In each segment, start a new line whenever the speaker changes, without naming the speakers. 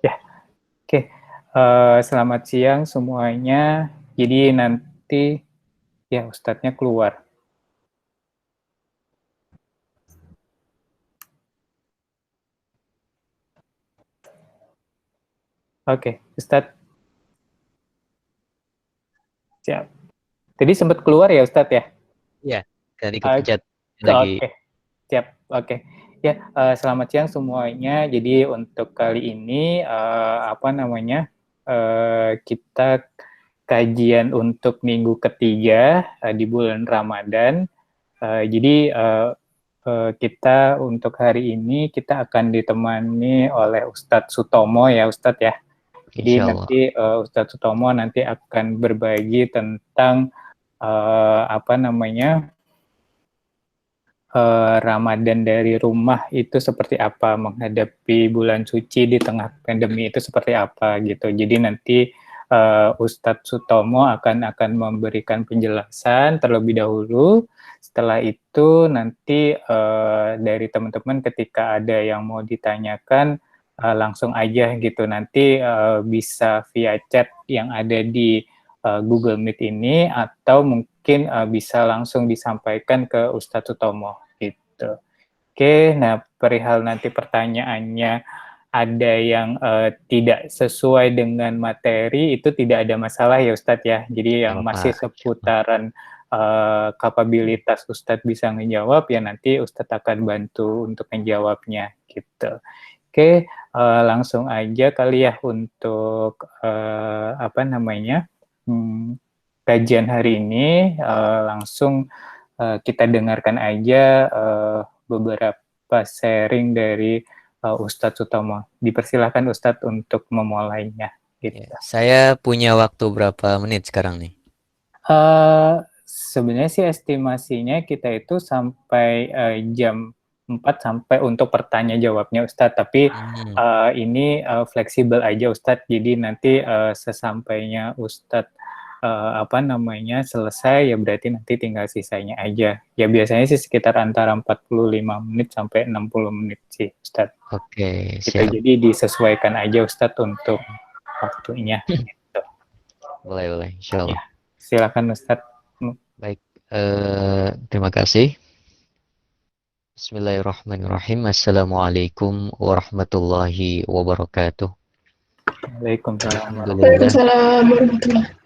Ya, oke. Selamat siang semuanya. Jadi nanti ya Ustadznya keluar. Oke, Ustadz siap. Tadi sempat keluar ya Ustadz ya?
Iya, tadi
Oke,
kepencet lagi.
siap. Oke. Ya, selamat siang semuanya. Jadi untuk kali ini apa namanya? Kita kajian untuk minggu ketiga di bulan Ramadan. Jadi kita untuk hari ini kita akan ditemani oleh Ustadz Sutomo ya Ustadz ya. Jadi
Insya
nanti
Allah.
Ustadz Sutomo nanti akan berbagi tentang apa namanya Ramadan dari rumah itu seperti apa, menghadapi bulan suci di tengah pandemi itu seperti apa gitu. Jadi nanti Ustadz Sutomo akan memberikan penjelasan terlebih dahulu. Setelah itu nanti dari teman-teman ketika ada yang mau ditanyakan langsung aja gitu. Nanti bisa via chat yang ada di Google Meet ini atau mungkin bisa langsung disampaikan ke Ustadz Sutomo gitu. Oke, nah perihal nanti pertanyaannya ada yang tidak sesuai dengan materi itu tidak ada masalah ya Ustadz ya. Jadi
Gak
yang
apa-apa.
masih seputaran kapabilitas Ustadz bisa menjawab ya nanti Ustadz akan bantu untuk menjawabnya gitu. Oke, langsung aja kali ya untuk apa namanya kajian hari ini langsung kita dengarkan aja beberapa sharing dari Ustadz Sutomo. Dipersilahkan Ustadz untuk memulainya. Gitu.
Ya, saya punya waktu berapa menit sekarang nih?
Sebenarnya sih estimasinya kita itu sampai jam 4 sampai untuk pertanyaan jawabnya Ustadz, tapi
Hmm,
ini fleksibel aja Ustadz, jadi nanti sesampainya Ustadz apa namanya selesai ya berarti nanti tinggal sisanya aja. Ya biasanya sih sekitar antara 45 menit sampai 60 menit sih Ustadz.
oke,
Gitu,
siap.
jadi disesuaikan aja Ustadz untuk waktunya. Gitu.
Boleh, boleh. Insya
Ya,
Allah.
silakan Ustadz.
Baik. Terima kasih. Bismillahirrahmanirrahim. Assalamualaikum warahmatullahi wabarakatuh.
Waalaikumsalam warahmatullahi
Alhamdulillah.
Waalaikumsalam warahmatullahi.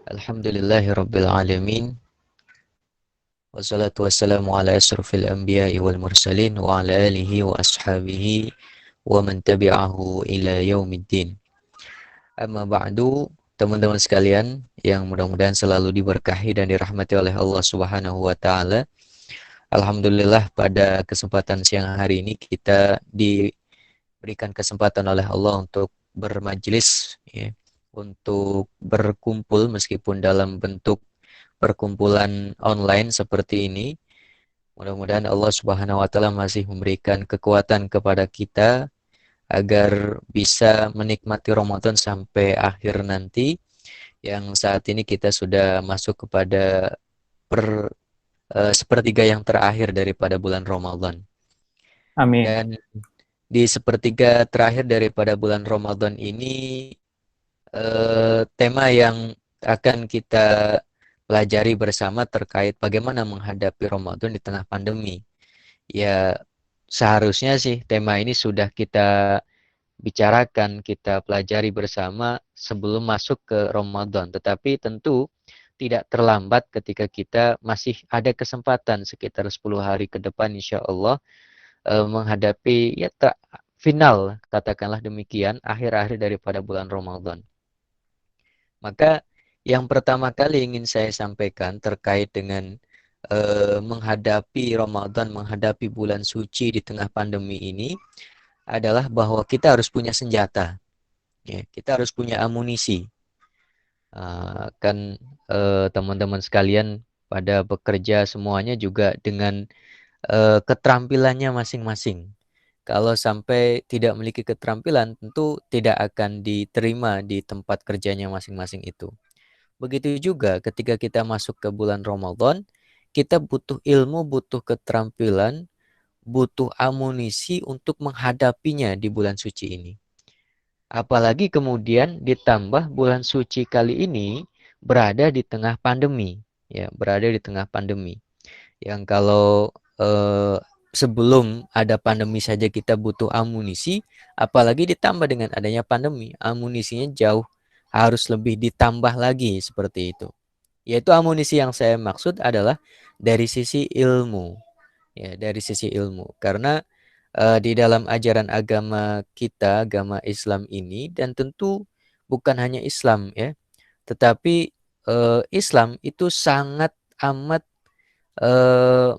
Alhamdulillahi rabbil alamin. Wassalatu wassalamu ala asrafil anbiya'i wal mursalin wa ala alihi wa ashabihi wa man tabi'ahu ila yaumiddin. Amma ba'du, teman-teman sekalian yang mudah-mudahan selalu diberkahi dan dirahmati oleh Allah Subhanahu wa taala. Alhamdulillah pada kesempatan siang hari ini kita diberikan kesempatan oleh Allah untuk bermajlis ya, untuk berkumpul meskipun dalam bentuk perkumpulan online seperti ini. Mudah-mudahan Allah Subhanahu wa taala masih memberikan kekuatan kepada kita agar bisa menikmati Ramadan sampai akhir nanti, yang saat ini kita sudah masuk kepada sepertiga yang terakhir daripada bulan Ramadan.
Amin.
Dan di sepertiga terakhir daripada bulan Ramadan ini, tema yang akan kita pelajari bersama terkait bagaimana menghadapi Ramadan di tengah pandemi. Ya, seharusnya sih tema ini sudah kita bicarakan, kita pelajari bersama sebelum masuk ke Ramadan. Tetapi tentu tidak terlambat ketika kita masih ada kesempatan sekitar 10 hari ke depan insya Allah menghadapi ya final, katakanlah demikian, akhir-akhir daripada bulan Ramadan. Maka yang pertama kali ingin saya sampaikan terkait dengan menghadapi Ramadan, menghadapi bulan suci di tengah pandemi ini adalah bahwa kita harus punya senjata, ya, kita harus punya amunisi. Kan teman-teman sekalian pada bekerja semuanya juga dengan keterampilannya masing-masing. Kalau sampai tidak memiliki keterampilan, tentu tidak akan diterima di tempat kerjanya masing-masing itu. Begitu juga ketika kita masuk ke bulan Ramadan, kita butuh ilmu, butuh keterampilan, butuh amunisi untuk menghadapinya di bulan suci ini. Apalagi kemudian ditambah bulan suci kali ini berada di tengah pandemi, ya, berada di tengah pandemi. Yang kalau sebelum ada pandemi saja kita butuh amunisi, apalagi ditambah dengan adanya pandemi, amunisinya jauh harus lebih ditambah lagi seperti itu. Yaitu amunisi yang saya maksud adalah dari sisi ilmu, ya, dari sisi ilmu. Karena di dalam ajaran agama kita, agama Islam ini, dan tentu bukan hanya Islam, ya, tetapi Islam itu sangat amat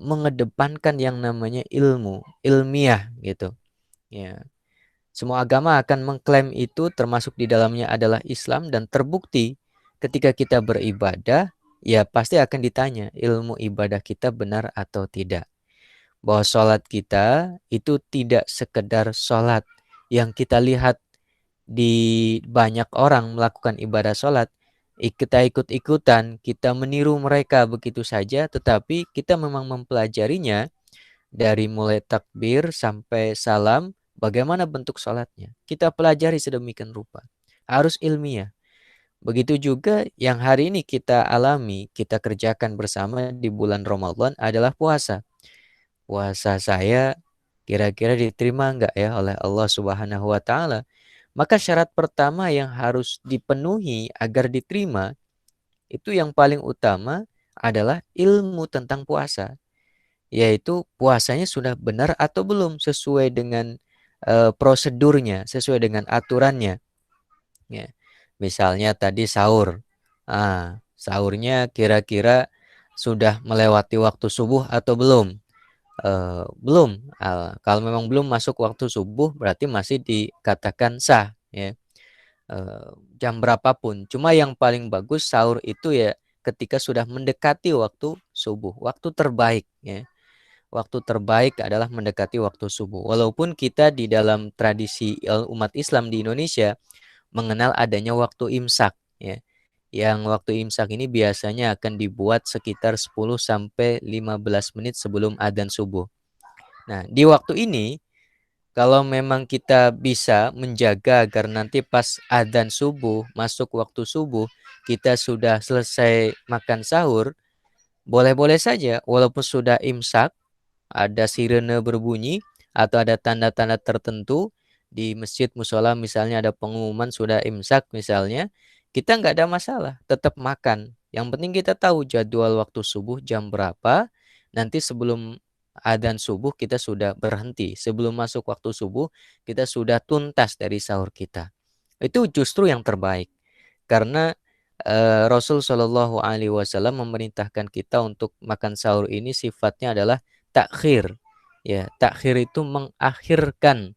mengedepankan yang namanya ilmu, ilmiah gitu. Ya, semua agama akan mengklaim itu, termasuk di dalamnya adalah Islam, dan terbukti ketika kita beribadah, ya pasti akan ditanya ilmu ibadah kita benar atau tidak. Bahwa sholat kita itu tidak sekedar sholat yang kita lihat di banyak orang melakukan ibadah sholat, kita ikut-ikutan, kita meniru mereka begitu saja, tetapi kita memang mempelajarinya dari mulai takbir sampai salam, bagaimana bentuk sholatnya. Kita pelajari sedemikian rupa. Harus ilmiah. Begitu juga yang hari ini kita alami, kita kerjakan bersama di bulan Ramadan adalah puasa. Puasa saya kira-kira diterima enggak ya oleh Allah Subhanahu wa taala? Maka syarat pertama yang harus dipenuhi agar diterima itu yang paling utama adalah ilmu tentang puasa, yaitu puasanya sudah benar atau belum sesuai dengan prosedurnya, sesuai dengan aturannya. Ya. Misalnya tadi sahur, sahurnya kira-kira sudah melewati waktu subuh atau belum? Belum. Kalau memang belum masuk waktu subuh berarti masih dikatakan sah, ya. Jam berapapun. Cuma yang paling bagus sahur itu ya ketika sudah mendekati waktu subuh, waktu terbaik, ya. Waktu terbaik adalah mendekati waktu subuh. Walaupun kita di dalam tradisi umat Islam di Indonesia mengenal adanya waktu imsak, ya. Yang waktu imsak ini biasanya akan dibuat sekitar 10 sampai 15 menit sebelum adzan subuh. Nah, di waktu ini kalau memang kita bisa menjaga agar nanti pas adzan subuh, masuk waktu subuh, kita sudah selesai makan sahur, boleh-boleh saja walaupun sudah imsak, ada sirene berbunyi atau ada tanda-tanda tertentu di masjid musola, misalnya ada pengumuman sudah imsak misalnya, kita nggak ada masalah, tetap makan. Yang penting kita tahu jadwal waktu subuh jam berapa, nanti sebelum adzan subuh kita sudah berhenti. Sebelum masuk waktu subuh, kita sudah tuntas dari sahur kita. Itu justru yang terbaik. Karena Rasul Shallallahu Alaihi Wasallam memerintahkan kita untuk makan sahur ini sifatnya adalah takhir. Ya, takhir itu mengakhirkan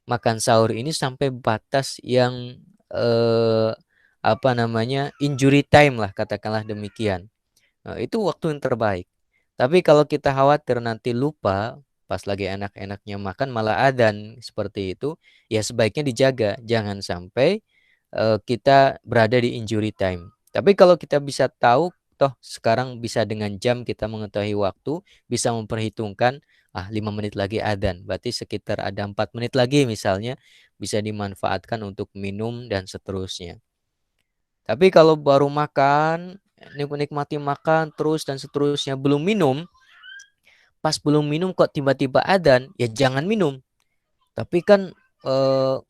makan sahur ini sampai batas yang apa namanya injury time lah, katakanlah demikian. Nah, itu waktu yang terbaik. Tapi kalau kita khawatir nanti lupa pas lagi enak-enaknya makan malah adzan seperti itu, ya sebaiknya dijaga, jangan sampai kita berada di injury time. Tapi kalau kita bisa tahu, toh sekarang bisa dengan jam kita mengetahui waktu, bisa memperhitungkan 5 menit lagi adzan, berarti sekitar ada 4 menit lagi misalnya, bisa dimanfaatkan untuk minum dan seterusnya. Tapi kalau baru makan, nikmati makan terus dan seterusnya, belum minum, pas belum minum kok tiba-tiba adzan, ya jangan minum. Tapi kan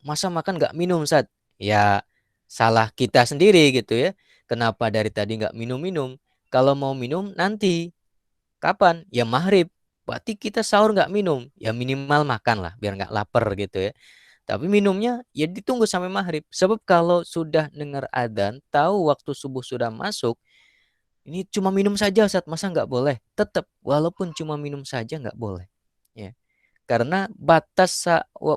masa makan nggak minum, Ustaz? Ya salah kita sendiri gitu ya. Kenapa dari tadi nggak minum-minum? Kalau mau minum nanti. Kapan? Ya maghrib. Berarti kita sahur nggak minum. Ya minimal makan lah biar nggak lapar gitu ya. Tapi minumnya ya ditunggu sampai maghrib. Sebab kalau sudah dengar adzan, tahu waktu subuh sudah masuk, ini cuma minum saja Ustaz, masa nggak boleh? Tetap, walaupun cuma minum saja nggak boleh. Ya. Karena batas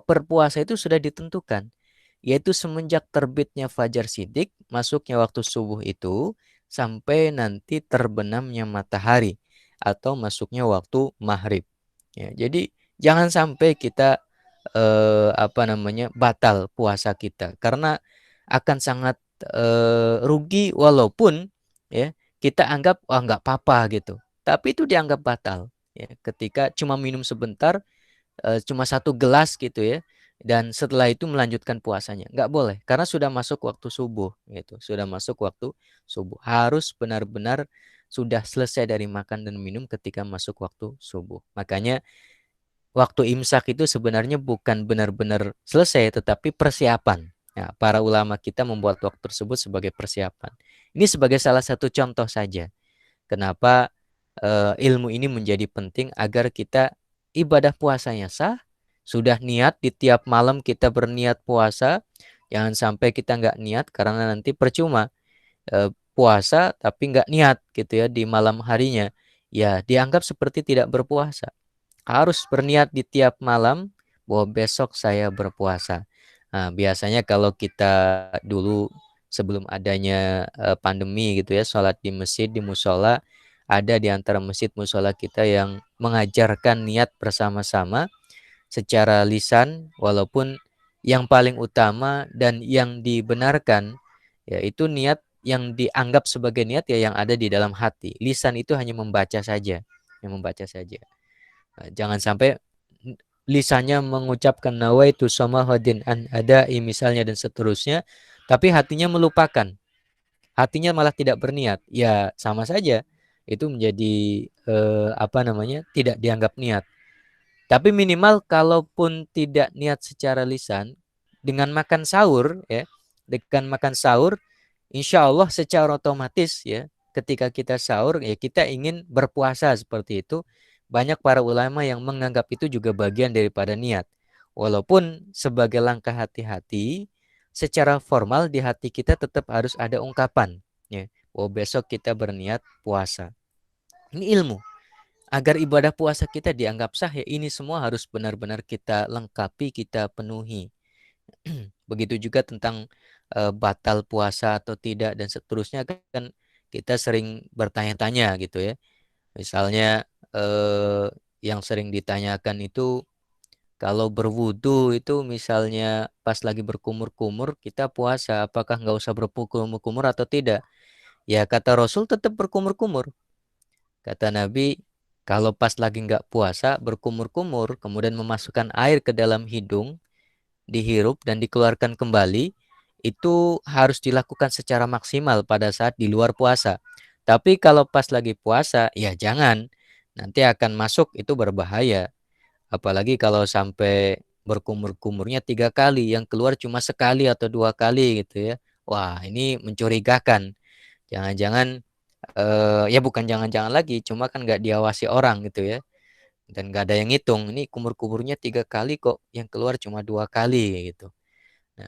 berpuasa itu sudah ditentukan, yaitu semenjak terbitnya fajar shidik, masuknya waktu subuh itu, sampai nanti terbenamnya matahari, atau masuknya waktu maghrib. Ya, jadi jangan sampai kita batal puasa kita, karena akan sangat rugi walaupun ya kita anggap wah nggak apa-apa gitu, tapi itu dianggap batal ya ketika cuma minum sebentar cuma 1 gelas gitu ya, dan setelah itu melanjutkan puasanya. Nggak boleh, karena sudah masuk waktu subuh gitu. Sudah masuk waktu subuh. Harus benar-benar sudah selesai dari makan dan minum ketika masuk waktu subuh. Makanya waktu imsak itu sebenarnya bukan benar-benar selesai, tetapi persiapan. Nah, para ulama kita membuat waktu tersebut sebagai persiapan. Ini sebagai salah satu contoh saja. Kenapa ilmu ini menjadi penting agar kita ibadah puasanya sah. Sudah niat di tiap malam kita berniat puasa. Jangan sampai kita nggak niat karena nanti percuma puasa tapi nggak niat gitu ya di malam harinya. Ya dianggap seperti tidak berpuasa. Harus berniat di tiap malam bahwa besok saya berpuasa. Nah, biasanya kalau kita dulu sebelum adanya pandemi gitu ya, sholat di masjid, di musola, ada di antara masjid musola kita yang mengajarkan niat bersama-sama secara lisan, walaupun yang paling utama dan yang dibenarkan yaitu niat yang dianggap sebagai niat ya yang ada di dalam hati. Lisan itu hanya membaca saja, yang membaca saja. Jangan sampai lisannya mengucapkan nawaitu samahadin an adai misalnya dan seterusnya, tapi hatinya melupakan. Hatinya malah tidak berniat. Ya, sama saja. Itu menjadi apa namanya? Tidak dianggap niat. Tapi minimal kalaupun tidak niat secara lisan, dengan makan sahur ya, dengan makan sahur insya Allah secara otomatis ya, ketika kita sahur ya kita ingin berpuasa seperti itu. Banyak para ulama yang menganggap itu juga bagian daripada niat. Walaupun sebagai langkah hati-hati, secara formal di hati kita tetap harus ada ungkapan ya, oh besok kita berniat puasa. Ini ilmu. Agar ibadah puasa kita dianggap sah ya ini semua harus benar-benar kita lengkapi, kita penuhi. Begitu juga tentang batal puasa atau tidak dan seterusnya kan kita sering bertanya-tanya gitu ya. Misalnya yang sering ditanyakan itu kalau berwudu itu misalnya pas lagi berkumur-kumur kita puasa, apakah nggak usah berkumur-kumur atau tidak? Ya kata Rasul tetap berkumur-kumur. Kata Nabi, kalau pas lagi nggak puasa berkumur-kumur, kemudian memasukkan air ke dalam hidung, dihirup dan dikeluarkan kembali, itu harus dilakukan secara maksimal pada saat di luar puasa. Tapi kalau pas lagi puasa, ya jangan. Nanti akan masuk itu berbahaya. Apalagi kalau sampai berkumur-kumurnya 3 kali, yang keluar cuma sekali atau 2 kali gitu ya. Wah, ini mencurigakan. Jangan-jangan, ya bukan jangan-jangan lagi, cuma kan nggak diawasi orang gitu ya. Dan nggak ada yang ngitung. Ini kumur-kumurnya 3 kali kok, yang keluar cuma 2 kali gitu. Nah,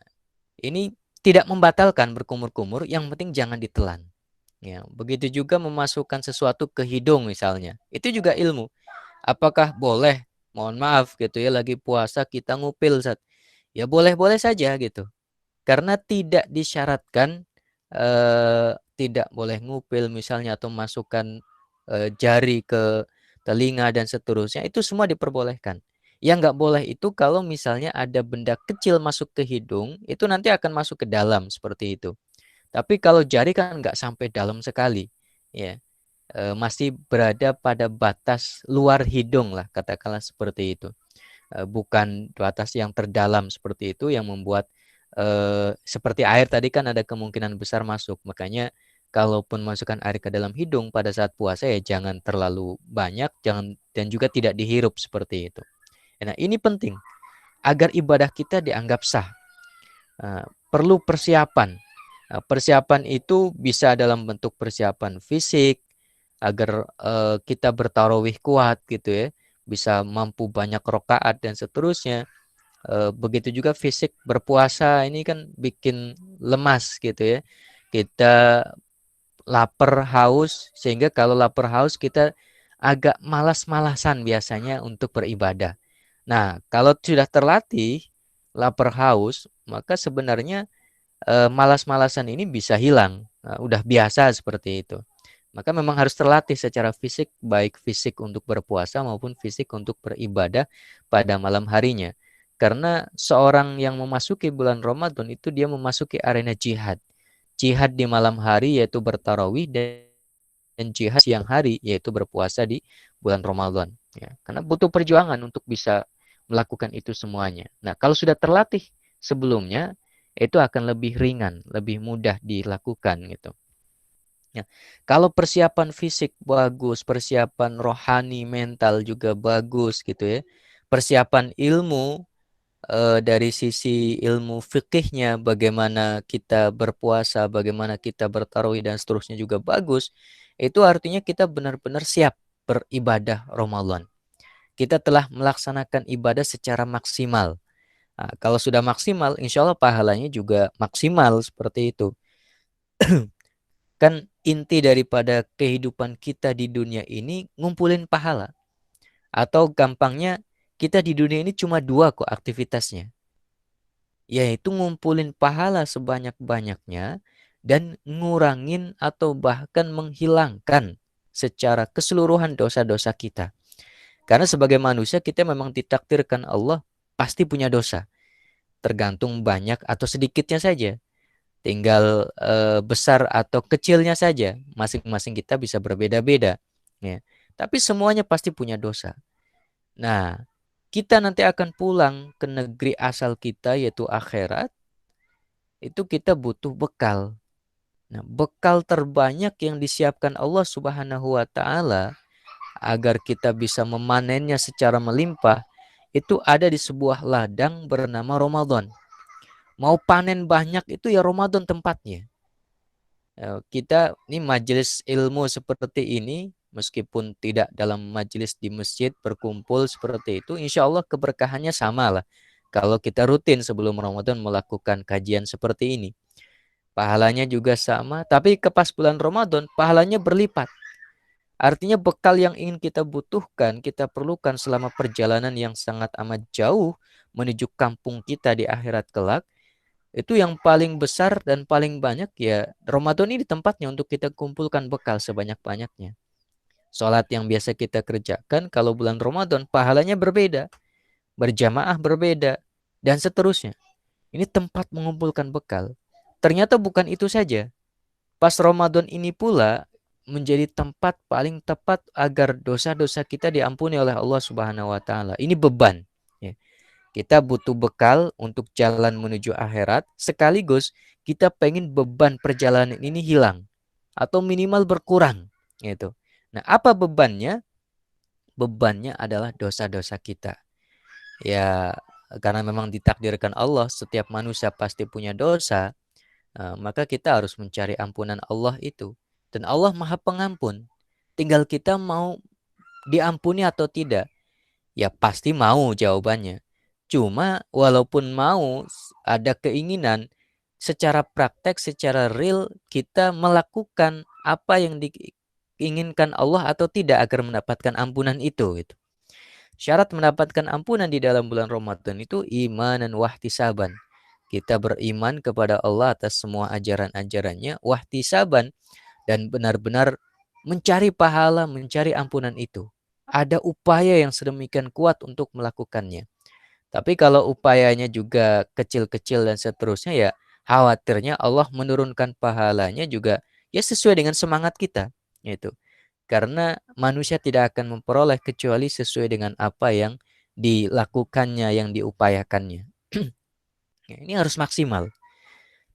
ini tidak membatalkan berkumur-kumur, yang penting jangan ditelan. Ya, begitu juga memasukkan sesuatu ke hidung misalnya. Itu juga ilmu. Apakah boleh, mohon maaf gitu ya, lagi puasa kita ngupil, Zat? Ya boleh-boleh saja gitu. Karena tidak disyaratkan tidak boleh ngupil misalnya atau masukkan jari ke telinga dan seterusnya, itu semua diperbolehkan. Yang nggak boleh itu kalau misalnya ada benda kecil masuk ke hidung, itu nanti akan masuk ke dalam seperti itu. Tapi kalau jari kan nggak sampai dalam sekali, ya masih berada pada batas luar hidung lah, katakanlah seperti itu. Bukan batas yang terdalam seperti itu yang membuat seperti air tadi kan ada kemungkinan besar masuk. Makanya kalaupun masukkan air ke dalam hidung pada saat puasa ya jangan terlalu banyak, jangan dan juga tidak dihirup seperti itu. Nah, ini penting agar ibadah kita dianggap sah. Perlu persiapan. Persiapan itu bisa dalam bentuk persiapan fisik agar kita bertarawih kuat gitu ya, bisa mampu banyak rakaat dan seterusnya. Begitu juga fisik berpuasa ini kan bikin lemas gitu ya. Kita lapar haus sehingga kalau lapar haus kita agak malas-malasan biasanya untuk beribadah. Nah, kalau sudah terlatih lapar haus, maka sebenarnya malas-malasan ini bisa hilang. Nah, udah biasa seperti itu. Maka memang harus terlatih secara fisik, baik fisik untuk berpuasa maupun fisik untuk beribadah pada malam harinya. Karena seorang yang memasuki bulan Ramadan itu dia memasuki arena jihad. Jihad di malam hari yaitu bertarawih dan jihad siang hari yaitu berpuasa di bulan Ramadan. Ya, karena butuh perjuangan untuk bisa melakukan itu semuanya. Nah, kalau sudah terlatih sebelumnya, itu akan lebih ringan, lebih mudah dilakukan gitu. Ya. Kalau persiapan fisik bagus, persiapan rohani, mental juga bagus gitu ya. Persiapan ilmu dari sisi ilmu fikihnya, bagaimana kita berpuasa, bagaimana kita bertarawih dan seterusnya juga bagus. Itu artinya kita benar-benar siap beribadah Ramadan. Kita telah melaksanakan ibadah secara maksimal. Nah, kalau sudah maksimal, insya Allah pahalanya juga maksimal seperti itu. Kan inti daripada kehidupan kita di dunia ini ngumpulin pahala. Atau gampangnya, kita di dunia ini cuma dua kok aktivitasnya. Yaitu ngumpulin pahala sebanyak-banyaknya dan ngurangin atau bahkan menghilangkan secara keseluruhan dosa-dosa kita. Karena sebagai manusia kita memang ditakdirkan Allah pasti punya dosa. Tergantung banyak atau sedikitnya saja. Tinggal besar atau kecilnya saja. Masing-masing kita bisa berbeda-beda. Ya. Tapi semuanya pasti punya dosa. Nah, kita nanti akan pulang ke negeri asal kita yaitu akhirat. Itu kita butuh bekal. Nah, bekal terbanyak yang disiapkan Allah Subhanahu wa taala agar kita bisa memanennya secara melimpah itu ada di sebuah ladang bernama Ramadan. Mau panen banyak itu ya Ramadan tempatnya. Kita ini majelis ilmu seperti ini, meskipun tidak dalam majelis di masjid berkumpul seperti itu, insya Allah keberkahannya sama lah. Kalau kita rutin sebelum Ramadan melakukan kajian seperti ini. Pahalanya juga sama, tapi ke pas bulan Ramadan, pahalanya berlipat. Artinya bekal yang ingin kita butuhkan, kita perlukan selama perjalanan yang sangat amat jauh menuju kampung kita di akhirat kelak, itu yang paling besar dan paling banyak ya Ramadan ini tempatnya untuk kita kumpulkan bekal sebanyak-banyaknya. Sholat yang biasa kita kerjakan kalau bulan Ramadan pahalanya berbeda, berjamaah berbeda, dan seterusnya. Ini tempat mengumpulkan bekal. Ternyata bukan itu saja. Pas Ramadan ini pula menjadi tempat paling tepat agar dosa-dosa kita diampuni oleh Allah Subhanahu wa taala. Ini beban, ya. Kita butuh bekal untuk jalan menuju akhirat, sekaligus kita pengen beban perjalanan ini hilang atau minimal berkurang, gitu. Nah, apa bebannya? Bebannya adalah dosa-dosa kita. Ya, karena memang ditakdirkan Allah setiap manusia pasti punya dosa, maka kita harus mencari ampunan Allah itu. Dan Allah Maha Pengampun. Tinggal kita mau diampuni atau tidak. Ya pasti mau jawabannya. Cuma walaupun mau ada keinginan secara praktek, secara real kita melakukan apa yang diinginkan Allah atau tidak agar mendapatkan ampunan itu gitu. Syarat mendapatkan ampunan di dalam bulan Ramadan itu iman dan wahtisaban. Kita beriman kepada Allah atas semua ajaran-ajarannya, wahtisaban, dan benar-benar mencari pahala, mencari ampunan itu. Ada upaya yang sedemikian kuat untuk melakukannya. Tapi kalau upayanya juga kecil-kecil dan seterusnya ya khawatirnya Allah menurunkan pahalanya juga ya sesuai dengan semangat kita. Gitu. Karena manusia tidak akan memperoleh kecuali sesuai dengan apa yang dilakukannya, yang diupayakannya. Ini harus maksimal.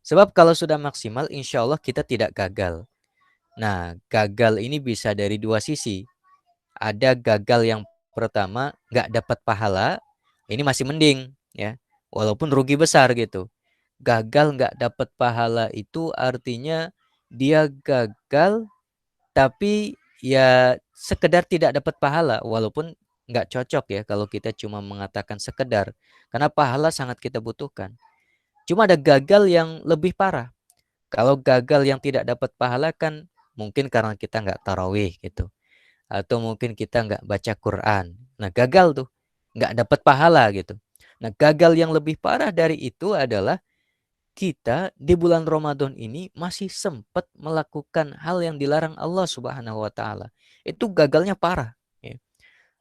Sebab kalau sudah maksimal, insya Allah kita tidak gagal. Nah, gagal ini bisa dari dua sisi. Ada gagal yang pertama, nggak dapat pahala, ini masih mending, ya. Walaupun rugi besar gitu. Gagal nggak dapat pahala itu artinya dia gagal, tapi ya sekedar tidak dapat pahala. Walaupun nggak cocok ya kalau kita cuma mengatakan sekedar. Karena pahala sangat kita butuhkan. Cuma ada gagal yang lebih parah. Kalau gagal yang tidak dapat pahala kan mungkin karena kita nggak tarawih gitu. Atau mungkin kita nggak baca Quran. Nah gagal tuh. Nggak dapat pahala gitu. Nah gagal yang lebih parah dari itu adalah kita di bulan Ramadan ini masih sempat melakukan hal yang dilarang Allah Subhanahu wa taala. Itu gagalnya parah. Ya.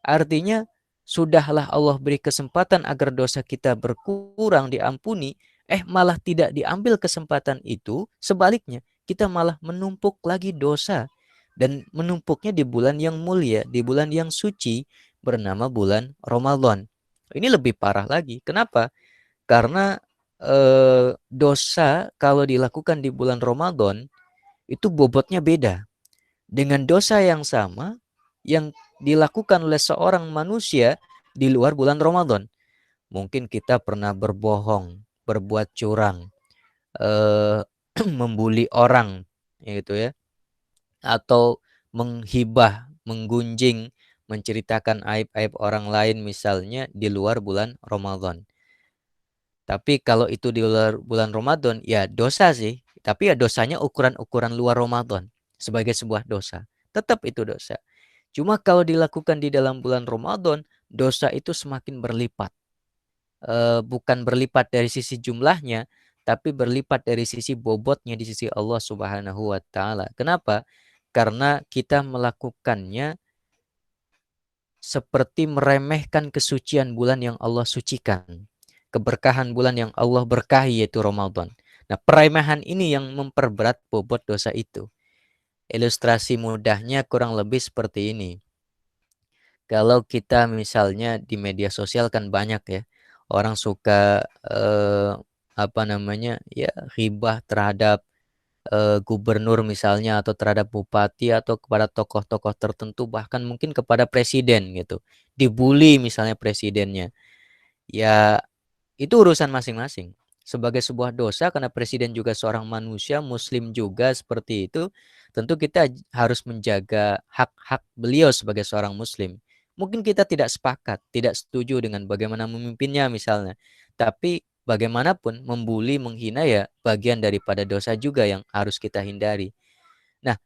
Artinya sudahlah Allah beri kesempatan agar dosa kita berkurang diampuni, malah tidak diambil kesempatan itu, sebaliknya kita malah menumpuk lagi dosa dan menumpuknya di bulan yang mulia, di bulan yang suci bernama bulan Ramadan. Ini lebih parah lagi. Kenapa? Karena dosa kalau dilakukan di bulan Ramadan itu bobotnya beda dengan dosa yang sama yang dilakukan oleh seorang manusia di luar bulan Ramadan. Mungkin kita pernah berbohong, berbuat curang, eh, membuli orang, gitu ya, atau menghibah, menggunjing, menceritakan aib-aib orang lain misalnya di luar bulan Ramadan. Tapi kalau itu di luar bulan Ramadan, ya dosa sih. Tapi ya dosanya ukuran-ukuran luar Ramadan sebagai sebuah dosa. Tetap itu dosa. Cuma kalau dilakukan di dalam bulan Ramadan, dosa itu semakin berlipat. Bukan berlipat dari sisi jumlahnya, tapi berlipat dari sisi bobotnya di sisi Allah Subhanahu wa taala. Kenapa? Karena kita melakukannya seperti meremehkan kesucian bulan yang Allah sucikan. Keberkahan bulan yang Allah berkahi yaitu Ramadan. Nah, peremehan ini yang memperberat bobot dosa itu. Ilustrasi mudahnya kurang lebih seperti ini. Kalau kita misalnya di media sosial kan banyak ya, orang suka apa namanya ya ghibah terhadap gubernur misalnya atau terhadap bupati atau kepada tokoh-tokoh tertentu bahkan mungkin kepada presiden gitu. Dibully misalnya presidennya. Ya itu urusan masing-masing. Sebagai sebuah dosa karena presiden juga seorang manusia, muslim juga seperti itu, tentu kita harus menjaga hak-hak beliau sebagai seorang muslim. Mungkin kita tidak sepakat, tidak setuju dengan bagaimana memimpinnya misalnya. Tapi bagaimanapun membuli, menghina ya bagian daripada dosa juga yang harus kita hindari. Nah,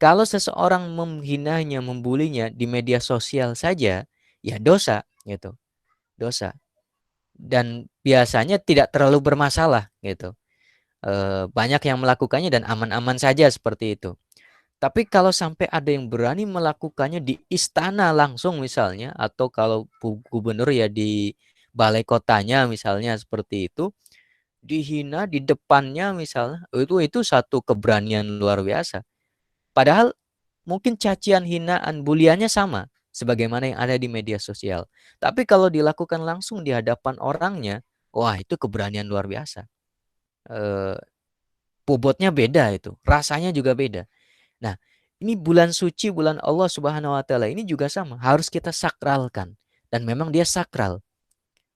kalau seseorang menghinanya, membulinya di media sosial saja, ya dosa gitu. Dosa dan biasanya tidak terlalu bermasalah gitu. Banyak yang melakukannya dan aman-aman saja seperti itu. Tapi kalau sampai ada yang berani melakukannya di istana langsung misalnya atau kalau gubernur ya di balai kotanya misalnya seperti itu, dihina di depannya misalnya, itu satu keberanian luar biasa. Padahal mungkin cacian, hinaan, buliannya sama sebagaimana yang ada di media sosial. Tapi kalau dilakukan langsung di hadapan orangnya, wah itu keberanian luar biasa. Eh, Bobotnya beda itu, rasanya juga beda. Nah, ini bulan suci, bulan Allah Subhanahu wa taala ini juga sama, harus kita sakralkan dan memang dia sakral.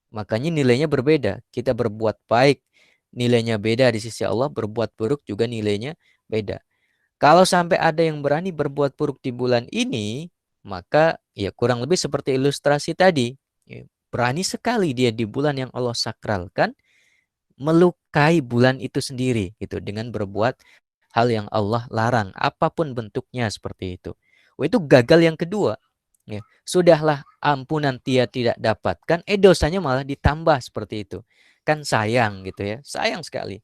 Makanya nilainya berbeda. Kita berbuat baik nilainya beda di sisi Allah, berbuat buruk juga nilainya beda. Kalau sampai ada yang berani berbuat buruk di bulan ini, maka ya kurang lebih seperti ilustrasi tadi. Ya, berani sekali dia di bulan yang Allah sakralkan, melukai bulan itu sendiri gitu dengan berbuat hal yang Allah larang, apapun bentuknya seperti itu. Oh, itu gagal yang kedua. Ya, sudahlah ampunan dia tidak dapatkan, dosanya malah ditambah seperti itu. Kan sayang gitu ya, sayang sekali.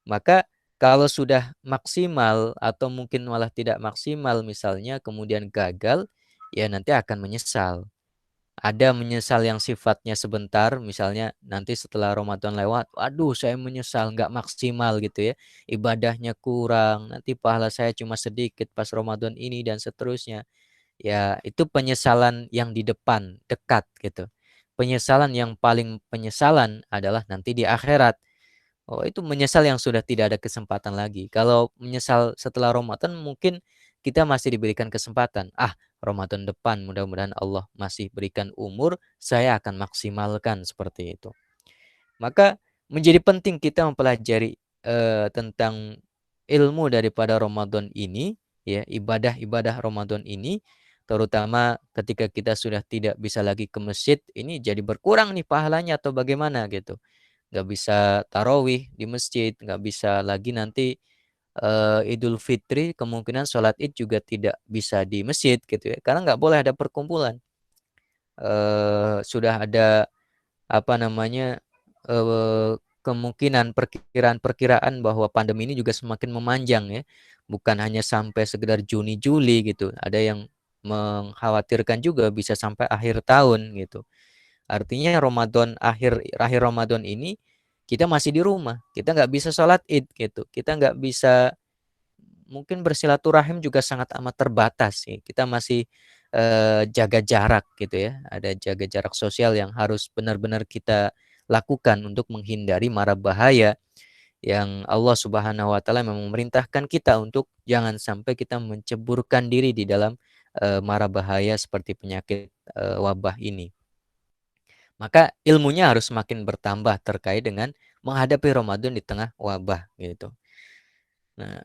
Maka kalau sudah maksimal atau mungkin malah tidak maksimal misalnya kemudian gagal, ya nanti akan menyesal. Ada menyesal yang sifatnya sebentar, misalnya nanti setelah Ramadan lewat, waduh saya menyesal nggak maksimal gitu ya. Ibadahnya kurang, nanti pahala saya cuma sedikit pas Ramadan ini dan seterusnya. Ya itu penyesalan yang di depan, dekat gitu. Penyesalan yang paling penyesalan adalah nanti di akhirat. Oh, itu menyesal yang sudah tidak ada kesempatan lagi. Kalau menyesal setelah Ramadan mungkin kita masih diberikan kesempatan. Ramadan depan mudah-mudahan Allah masih berikan umur, saya akan maksimalkan seperti itu. Maka menjadi penting kita mempelajari tentang ilmu daripada Ramadan ini, ya, ibadah-ibadah Ramadan ini, terutama ketika kita sudah tidak bisa lagi ke masjid, ini jadi berkurang nih pahalanya atau bagaimana gitu. Nggak bisa tarawih di masjid, nggak bisa lagi nanti Idul Fitri, kemungkinan sholat Id juga tidak bisa di masjid gitu ya, karena nggak boleh ada perkumpulan. Sudah ada apa namanya kemungkinan perkiraan-perkiraan bahwa pandemi ini juga semakin memanjang ya, bukan hanya sampai sekedar Juni Juli gitu, ada yang mengkhawatirkan juga bisa sampai akhir tahun gitu. Artinya Ramadan akhir akhir Ramadan ini kita masih di rumah, kita nggak bisa sholat Id gitu, kita nggak bisa mungkin bersilaturahim juga sangat amat terbatas ya. Kita masih jaga jarak gitu ya. Ada jaga jarak sosial yang harus benar-benar kita lakukan untuk menghindari mara bahaya yang Allah Subhanahu wa taala memang memerintahkan kita untuk jangan sampai kita menceburkan diri di dalam mara bahaya seperti penyakit wabah ini. Maka ilmunya harus semakin bertambah terkait dengan menghadapi Ramadan di tengah wabah gitu. Nah,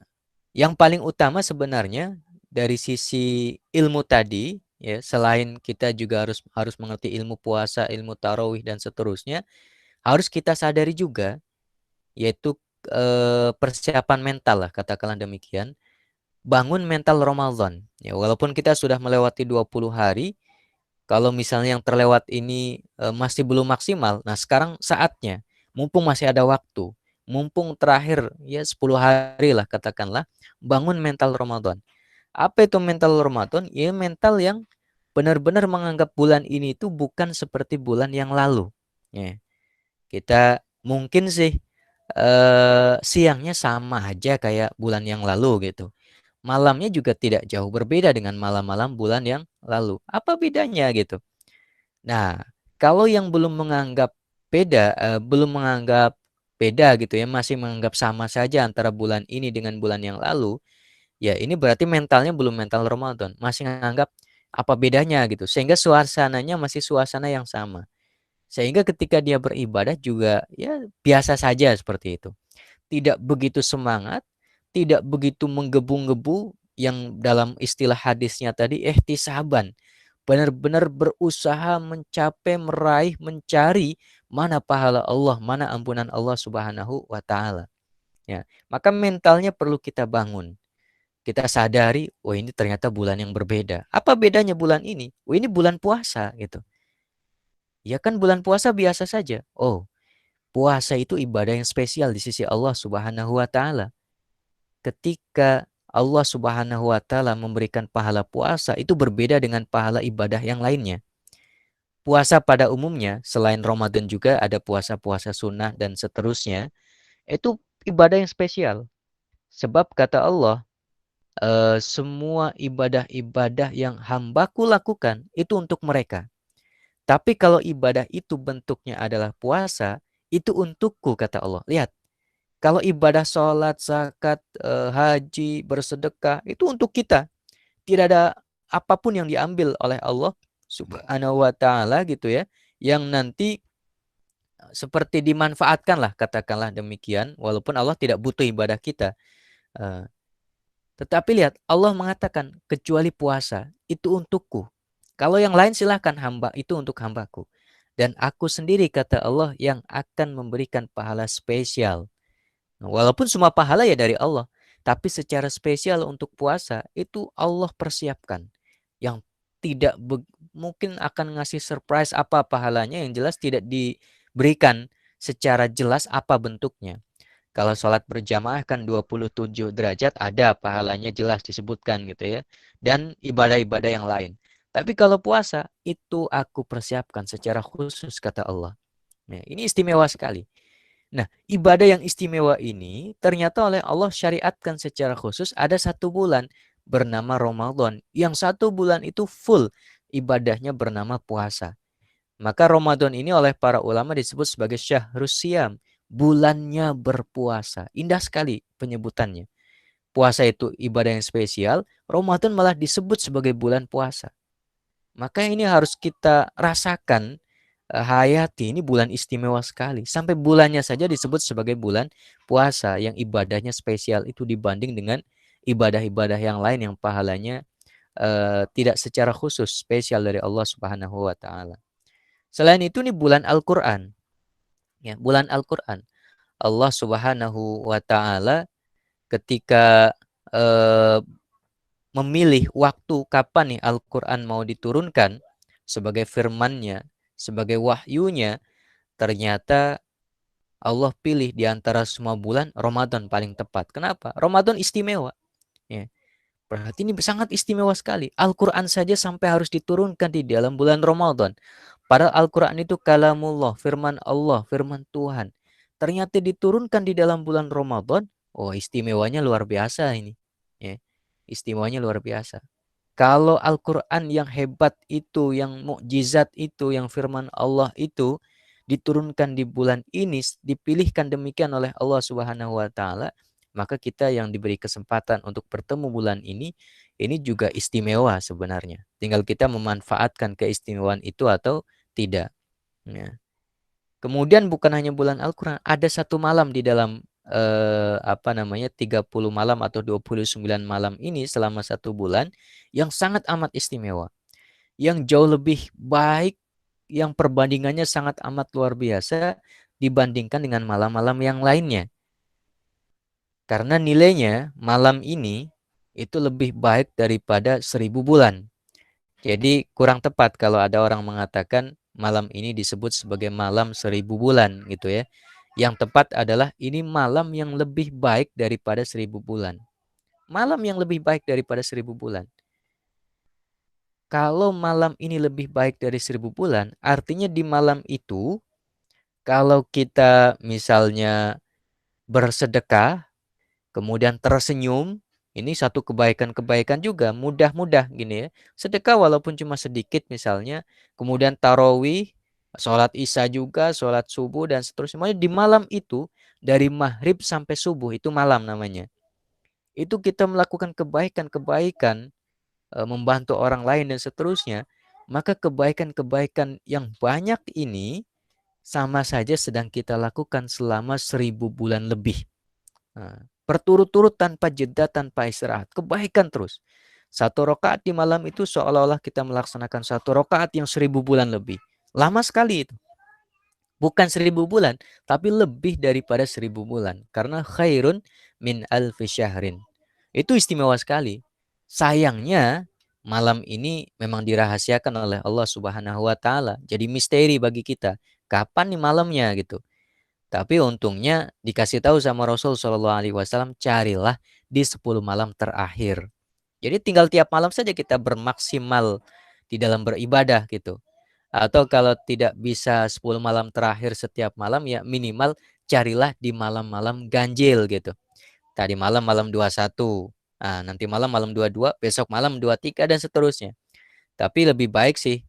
yang paling utama sebenarnya dari sisi ilmu tadi ya, selain kita juga harus harus mengerti ilmu puasa, ilmu tarawih dan seterusnya, harus kita sadari juga yaitu persiapan mental lah katakanlah demikian. Bangun mental Ramadan. Ya, walaupun kita sudah melewati 20 hari, kalau misalnya yang terlewat ini masih belum maksimal, nah sekarang saatnya, mumpung masih ada waktu, mumpung terakhir ya 10 hari lah katakanlah, bangun mental Ramadan. Apa itu mental Ramadan? Ya mental yang benar-benar menganggap bulan ini itu bukan seperti bulan yang lalu. Ya, kita mungkin sih siangnya sama aja kayak bulan yang lalu gitu. Malamnya juga tidak jauh berbeda dengan malam-malam bulan yang lalu. Apa bedanya gitu? Nah, kalau yang belum menganggap beda, belum menganggap beda gitu ya, masih menganggap sama saja antara bulan ini dengan bulan yang lalu, ya ini berarti mentalnya belum mental Ramadan, masih menganggap apa bedanya gitu, sehingga suasananya masih suasana yang sama. Sehingga ketika dia beribadah juga ya biasa saja seperti itu. Tidak begitu semangat, tidak begitu menggebu-gebu yang dalam istilah hadisnya tadi ihtisaban. Benar-benar berusaha mencapai, meraih, mencari mana pahala Allah, mana ampunan Allah Subhanahu wa taala. Ya, maka mentalnya perlu kita bangun. Kita sadari, oh ini ternyata bulan yang berbeda. Apa bedanya bulan ini? Oh ini bulan puasa gitu. Ya kan bulan puasa biasa saja. Oh, puasa itu ibadah yang spesial di sisi Allah Subhanahu wa taala. Ketika Allah Subhanahu wa taala memberikan pahala puasa itu berbeda dengan pahala ibadah yang lainnya. Puasa pada umumnya selain Ramadan juga ada puasa-puasa sunnah dan seterusnya. Itu ibadah yang spesial. Sebab kata Allah, semua ibadah-ibadah yang hambaku lakukan itu untuk mereka. Tapi kalau ibadah itu bentuknya adalah puasa, itu untukku kata Allah. Lihat, kalau ibadah sholat, zakat, haji, bersedekah, itu untuk kita. Tidak ada apapun yang diambil oleh Allah Subhanahu wa taala gitu ya, yang nanti seperti dimanfaatkan lah katakanlah demikian, walaupun Allah tidak butuh ibadah kita. Eh, Tetapi lihat Allah mengatakan kecuali puasa itu untukku. Kalau yang lain silahkan hamba itu untuk hambaku. Dan aku sendiri kata Allah yang akan memberikan pahala spesial. Walaupun semua pahala ya dari Allah, tapi secara spesial untuk puasa itu Allah persiapkan. Yang tidak mungkin akan ngasih surprise apa pahalanya, yang jelas tidak diberikan secara jelas apa bentuknya. Kalau sholat berjamaah kan 27 derajat ada pahalanya jelas disebutkan gitu ya. Dan ibadah-ibadah yang lain. Tapi kalau puasa itu aku persiapkan secara khusus kata Allah. Nah, ini istimewa sekali. Nah, ibadah yang istimewa ini ternyata oleh Allah syariatkan secara khusus ada satu bulan bernama Ramadan. Yang satu bulan itu full ibadahnya bernama puasa. Maka Ramadan ini oleh para ulama disebut sebagai Syahrus Siyam, bulannya berpuasa. Indah sekali penyebutannya. Puasa itu ibadah yang spesial, Ramadan malah disebut sebagai bulan puasa. Maka ini harus kita rasakan, hayati ini bulan istimewa sekali. Sampai bulannya saja disebut sebagai bulan puasa yang ibadahnya spesial itu dibanding dengan ibadah-ibadah yang lain yang pahalanya tidak secara khusus spesial dari Allah Subhanahu wa taala. Selain itu nih bulan Al-Qur'an. Ya, bulan Al-Qur'an. Allah Subhanahu wa taala ketika eh, memilih waktu kapan nih Al-Qur'an mau diturunkan sebagai firman-Nya, sebagai wahyunya, ternyata Allah pilih di antara semua bulan Ramadan paling tepat. Kenapa? Ramadan istimewa. Ya. Berarti ini sangat istimewa sekali. Al-Quran saja sampai harus diturunkan di dalam bulan Ramadan. Padahal Al-Quran itu kalamullah, firman Allah, firman Tuhan. Ternyata diturunkan di dalam bulan Ramadan. Oh, istimewanya luar biasa ini. Ya. Istimewanya luar biasa. Kalau Al-Quran yang hebat itu, yang mukjizat itu, yang firman Allah itu diturunkan di bulan ini, dipilihkan demikian oleh Allah Subhanahu wa taala, maka kita yang diberi kesempatan untuk bertemu bulan ini juga istimewa sebenarnya. Tinggal kita memanfaatkan keistimewaan itu atau tidak. Ya. Kemudian bukan hanya bulan Al-Quran, ada satu malam di dalam 30 malam atau 29 malam ini selama satu bulan yang sangat amat istimewa. Yang jauh lebih baik, yang perbandingannya sangat amat luar biasa dibandingkan dengan malam-malam yang lainnya. Karena nilainya malam ini itu lebih baik daripada 1000 bulan. Jadi kurang tepat kalau ada orang mengatakan malam ini disebut sebagai malam 1000 bulan gitu ya. Yang tepat adalah ini malam yang lebih baik daripada 1000 bulan. Malam yang lebih baik daripada 1000 bulan. Kalau malam ini lebih baik dari 1000 bulan, artinya di malam itu kalau kita misalnya bersedekah, kemudian tersenyum, ini satu kebaikan-kebaikan juga, mudah-mudah gini ya. Sedekah walaupun cuma sedikit misalnya, kemudian tarawih, sholat isya juga, sholat subuh dan seterusnya. Semuanya di malam itu, dari maghrib sampai subuh, itu malam namanya. Itu kita melakukan kebaikan-kebaikan, membantu orang lain dan seterusnya, maka kebaikan-kebaikan yang banyak ini sama saja sedang kita lakukan selama 1000 bulan lebih. Nah, berturut-turut tanpa jeda, tanpa istirahat. Kebaikan terus. Satu rakaat di malam itu seolah-olah kita melaksanakan satu rakaat yang 1000 bulan lebih. Lama sekali itu. Bukan 1000 bulan, tapi lebih daripada 1000 bulan. Karena khairun min alfi syahrin. Itu istimewa sekali. Sayangnya, malam ini memang dirahasiakan oleh Allah Subhanahu wa taala. Jadi misteri bagi kita. Kapan nih malamnya gitu. Tapi untungnya dikasih tahu sama Rasul Shallallahu Alaihi Wasallam, carilah di 10 malam terakhir. Jadi tinggal tiap malam saja kita bermaksimal di dalam beribadah gitu. Atau kalau tidak bisa 10 malam terakhir setiap malam, ya minimal carilah di malam-malam ganjil gitu. Tadi malam malam 21, nanti malam malam 22, besok malam 23 dan seterusnya. Tapi lebih baik sih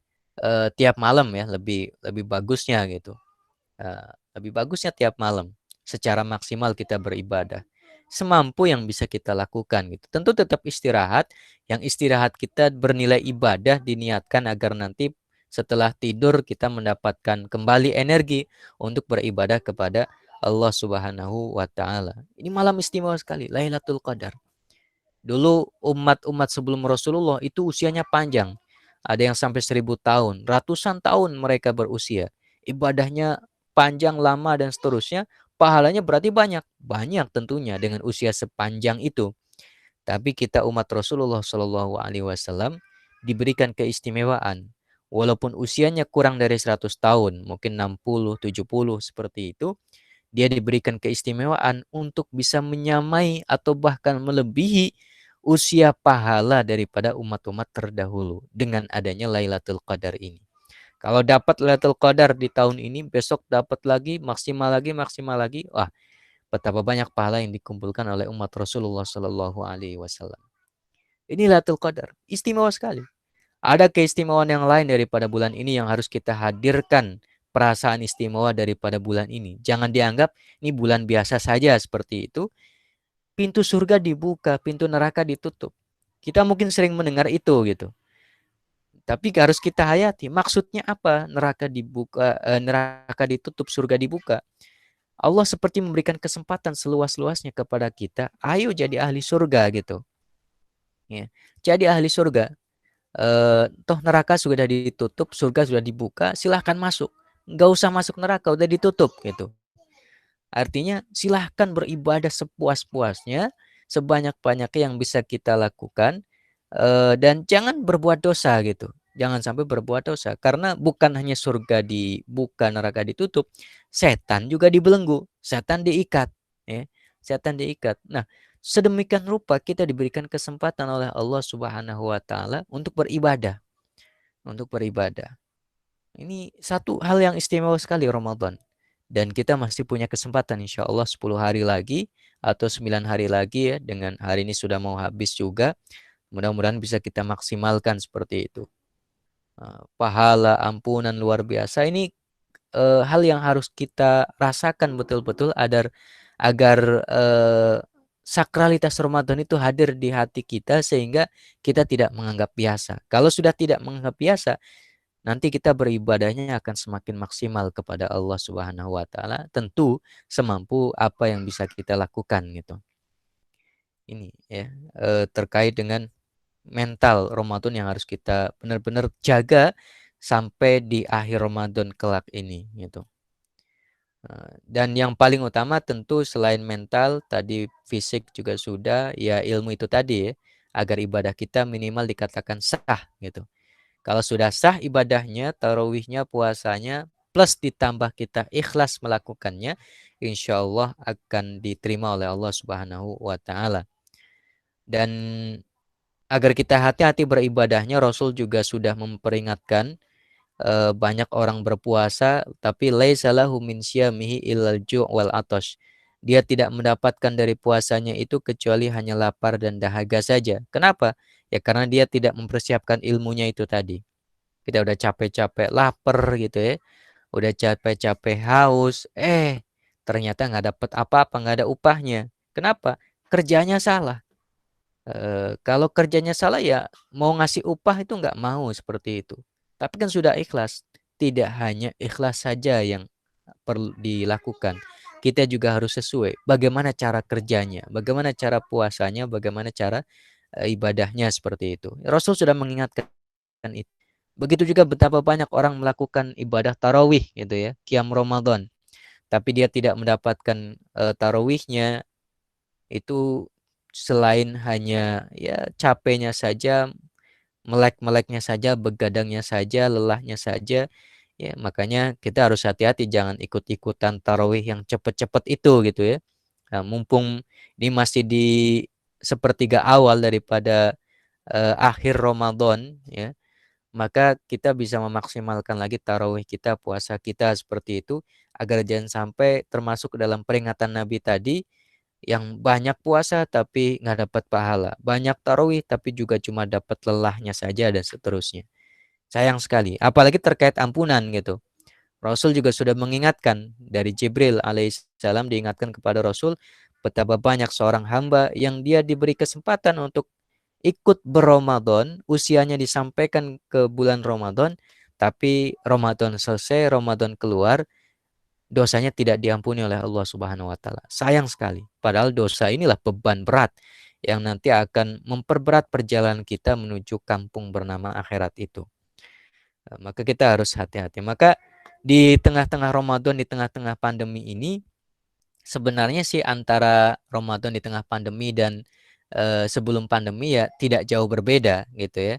tiap malam ya, lebih lebih bagusnya gitu. Lebih bagusnya tiap malam secara maksimal kita beribadah semampu yang bisa kita lakukan gitu. Tentu tetap istirahat, yang istirahat kita bernilai ibadah diniatkan agar nanti setelah tidur kita mendapatkan kembali energi untuk beribadah kepada Allah Subhanahu wa taala. Ini malam istimewa sekali, Lailatul Qadar. Dulu umat-umat sebelum Rasulullah itu usianya panjang. Ada yang sampai 1000 tahun, ratusan tahun mereka berusia. Ibadahnya panjang, lama, dan seterusnya. Pahalanya berarti banyak. Banyak tentunya dengan usia sepanjang itu. Tapi kita umat Rasulullah Shallallahu Alaihi Wasallam diberikan keistimewaan. Walaupun usianya kurang dari 100 tahun, mungkin 60, 70 seperti itu, dia diberikan keistimewaan untuk bisa menyamai atau bahkan melebihi usia pahala daripada umat-umat terdahulu dengan adanya Lailatul Qadar ini. Kalau dapat Lailatul Qadar di tahun ini, besok dapat lagi, maksimal lagi, maksimal lagi. Wah, betapa banyak pahala yang dikumpulkan oleh umat Rasulullah Shallallahu Alaihi Wasallam. Ini Lailatul Qadar, istimewa sekali. Ada keistimewaan yang lain daripada bulan ini yang harus kita hadirkan perasaan istimewa daripada bulan ini. Jangan dianggap ini bulan biasa saja seperti itu. Pintu surga dibuka, pintu neraka ditutup. Kita mungkin sering mendengar itu gitu. Tapi harus kita hayati. Maksudnya apa? Neraka dibuka, neraka ditutup, surga dibuka. Allah seperti memberikan kesempatan seluas-luasnya kepada kita. Ayo jadi ahli surga gitu. Ya. Jadi ahli surga. Toh neraka sudah ditutup, surga sudah dibuka, silahkan masuk. Nggak usah masuk neraka, udah ditutup gitu. Artinya silahkan beribadah sepuas-puasnya, sebanyak-banyaknya yang bisa kita lakukan, dan jangan berbuat dosa gitu. Jangan sampai berbuat dosa, karena bukan hanya surga dibuka, neraka ditutup, setan juga dibelenggu, setan diikat, ya. Setan diikat. Nah, sedemikian rupa kita diberikan kesempatan oleh Allah Subhanahu wa taala untuk beribadah, untuk beribadah. Ini satu hal yang istimewa sekali Ramadan. Dan kita masih punya kesempatan insya Allah 10 hari lagi atau 9 hari lagi ya. Dengan hari ini sudah mau habis juga. Mudah-mudahan bisa kita maksimalkan seperti itu. Pahala, ampunan luar biasa ini hal yang harus kita rasakan betul-betul agar sakralitas Ramadan itu hadir di hati kita sehingga kita tidak menganggap biasa. Kalau sudah tidak menganggap biasa, nanti kita beribadahnya akan semakin maksimal kepada Allah Subhanahu wa taala, tentu semampu apa yang bisa kita lakukan gitu. Ini ya terkait dengan mental Ramadan yang harus kita benar-benar jaga sampai di akhir Ramadan kelak ini gitu. Dan yang paling utama tentu selain mental, tadi fisik juga sudah, ya ilmu itu tadi ya, agar ibadah kita minimal dikatakan sah gitu. Kalau sudah sah ibadahnya, tarawihnya, puasanya, plus ditambah kita ikhlas melakukannya, insya Allah akan diterima oleh Allah Subhanahu wa Ta'ala. Dan agar kita hati-hati beribadahnya, Rasul juga sudah memperingatkan banyak orang berpuasa tapi laisa lahu min syiyamihi illal ju' wal atash. Dia tidak mendapatkan dari puasanya itu kecuali hanya lapar dan dahaga saja. Kenapa? Ya karena dia tidak mempersiapkan ilmunya itu tadi. Kita udah capek-capek lapar gitu ya. Udah capek-capek haus, ternyata nggak dapat apa-apa, nggak ada upahnya. Kenapa? Kerjanya salah. Kalau kerjanya salah ya mau ngasih upah itu nggak mau seperti itu. Tapi kan sudah ikhlas. Tidak hanya ikhlas saja yang perlu dilakukan. Kita juga harus sesuai. Bagaimana cara kerjanya, bagaimana cara puasanya, bagaimana cara ibadahnya seperti itu. Rasul sudah mengingatkan itu. Begitu juga betapa banyak orang melakukan ibadah tarawih gitu ya, qiyam Ramadan. Tapi dia tidak mendapatkan tarawihnya itu selain hanya ya capeknya saja, melek-meleknya saja, begadangnya saja, lelahnya saja, ya makanya kita harus hati-hati jangan ikut-ikutan tarawih yang cepet-cepet itu gitu ya. Nah, mumpung ini masih di sepertiga awal daripada akhir Ramadan ya, maka kita bisa memaksimalkan lagi tarawih kita, puasa kita seperti itu agar jangan sampai termasuk dalam peringatan Nabi tadi yang banyak puasa tapi nggak dapat pahala, banyak tarawih tapi juga cuma dapat lelahnya saja dan seterusnya. Sayang sekali, apalagi terkait ampunan gitu. Rasul juga sudah mengingatkan dari Jibril alaihissalam diingatkan kepada Rasul betapa banyak seorang hamba yang dia diberi kesempatan untuk ikut berRamadan, usianya disampaikan ke bulan Ramadan, tapi Ramadan selesai, Ramadan keluar, dosanya tidak diampuni oleh Allah Subhanahu wa taala. Sayang sekali. Padahal dosa inilah beban berat yang nanti akan memperberat perjalanan kita menuju kampung bernama akhirat itu. Maka kita harus hati-hati. Maka di tengah-tengah Ramadan, di tengah-tengah pandemi ini, sebenarnya sih antara Ramadan di tengah pandemi dan sebelum pandemi ya tidak jauh berbeda gitu ya.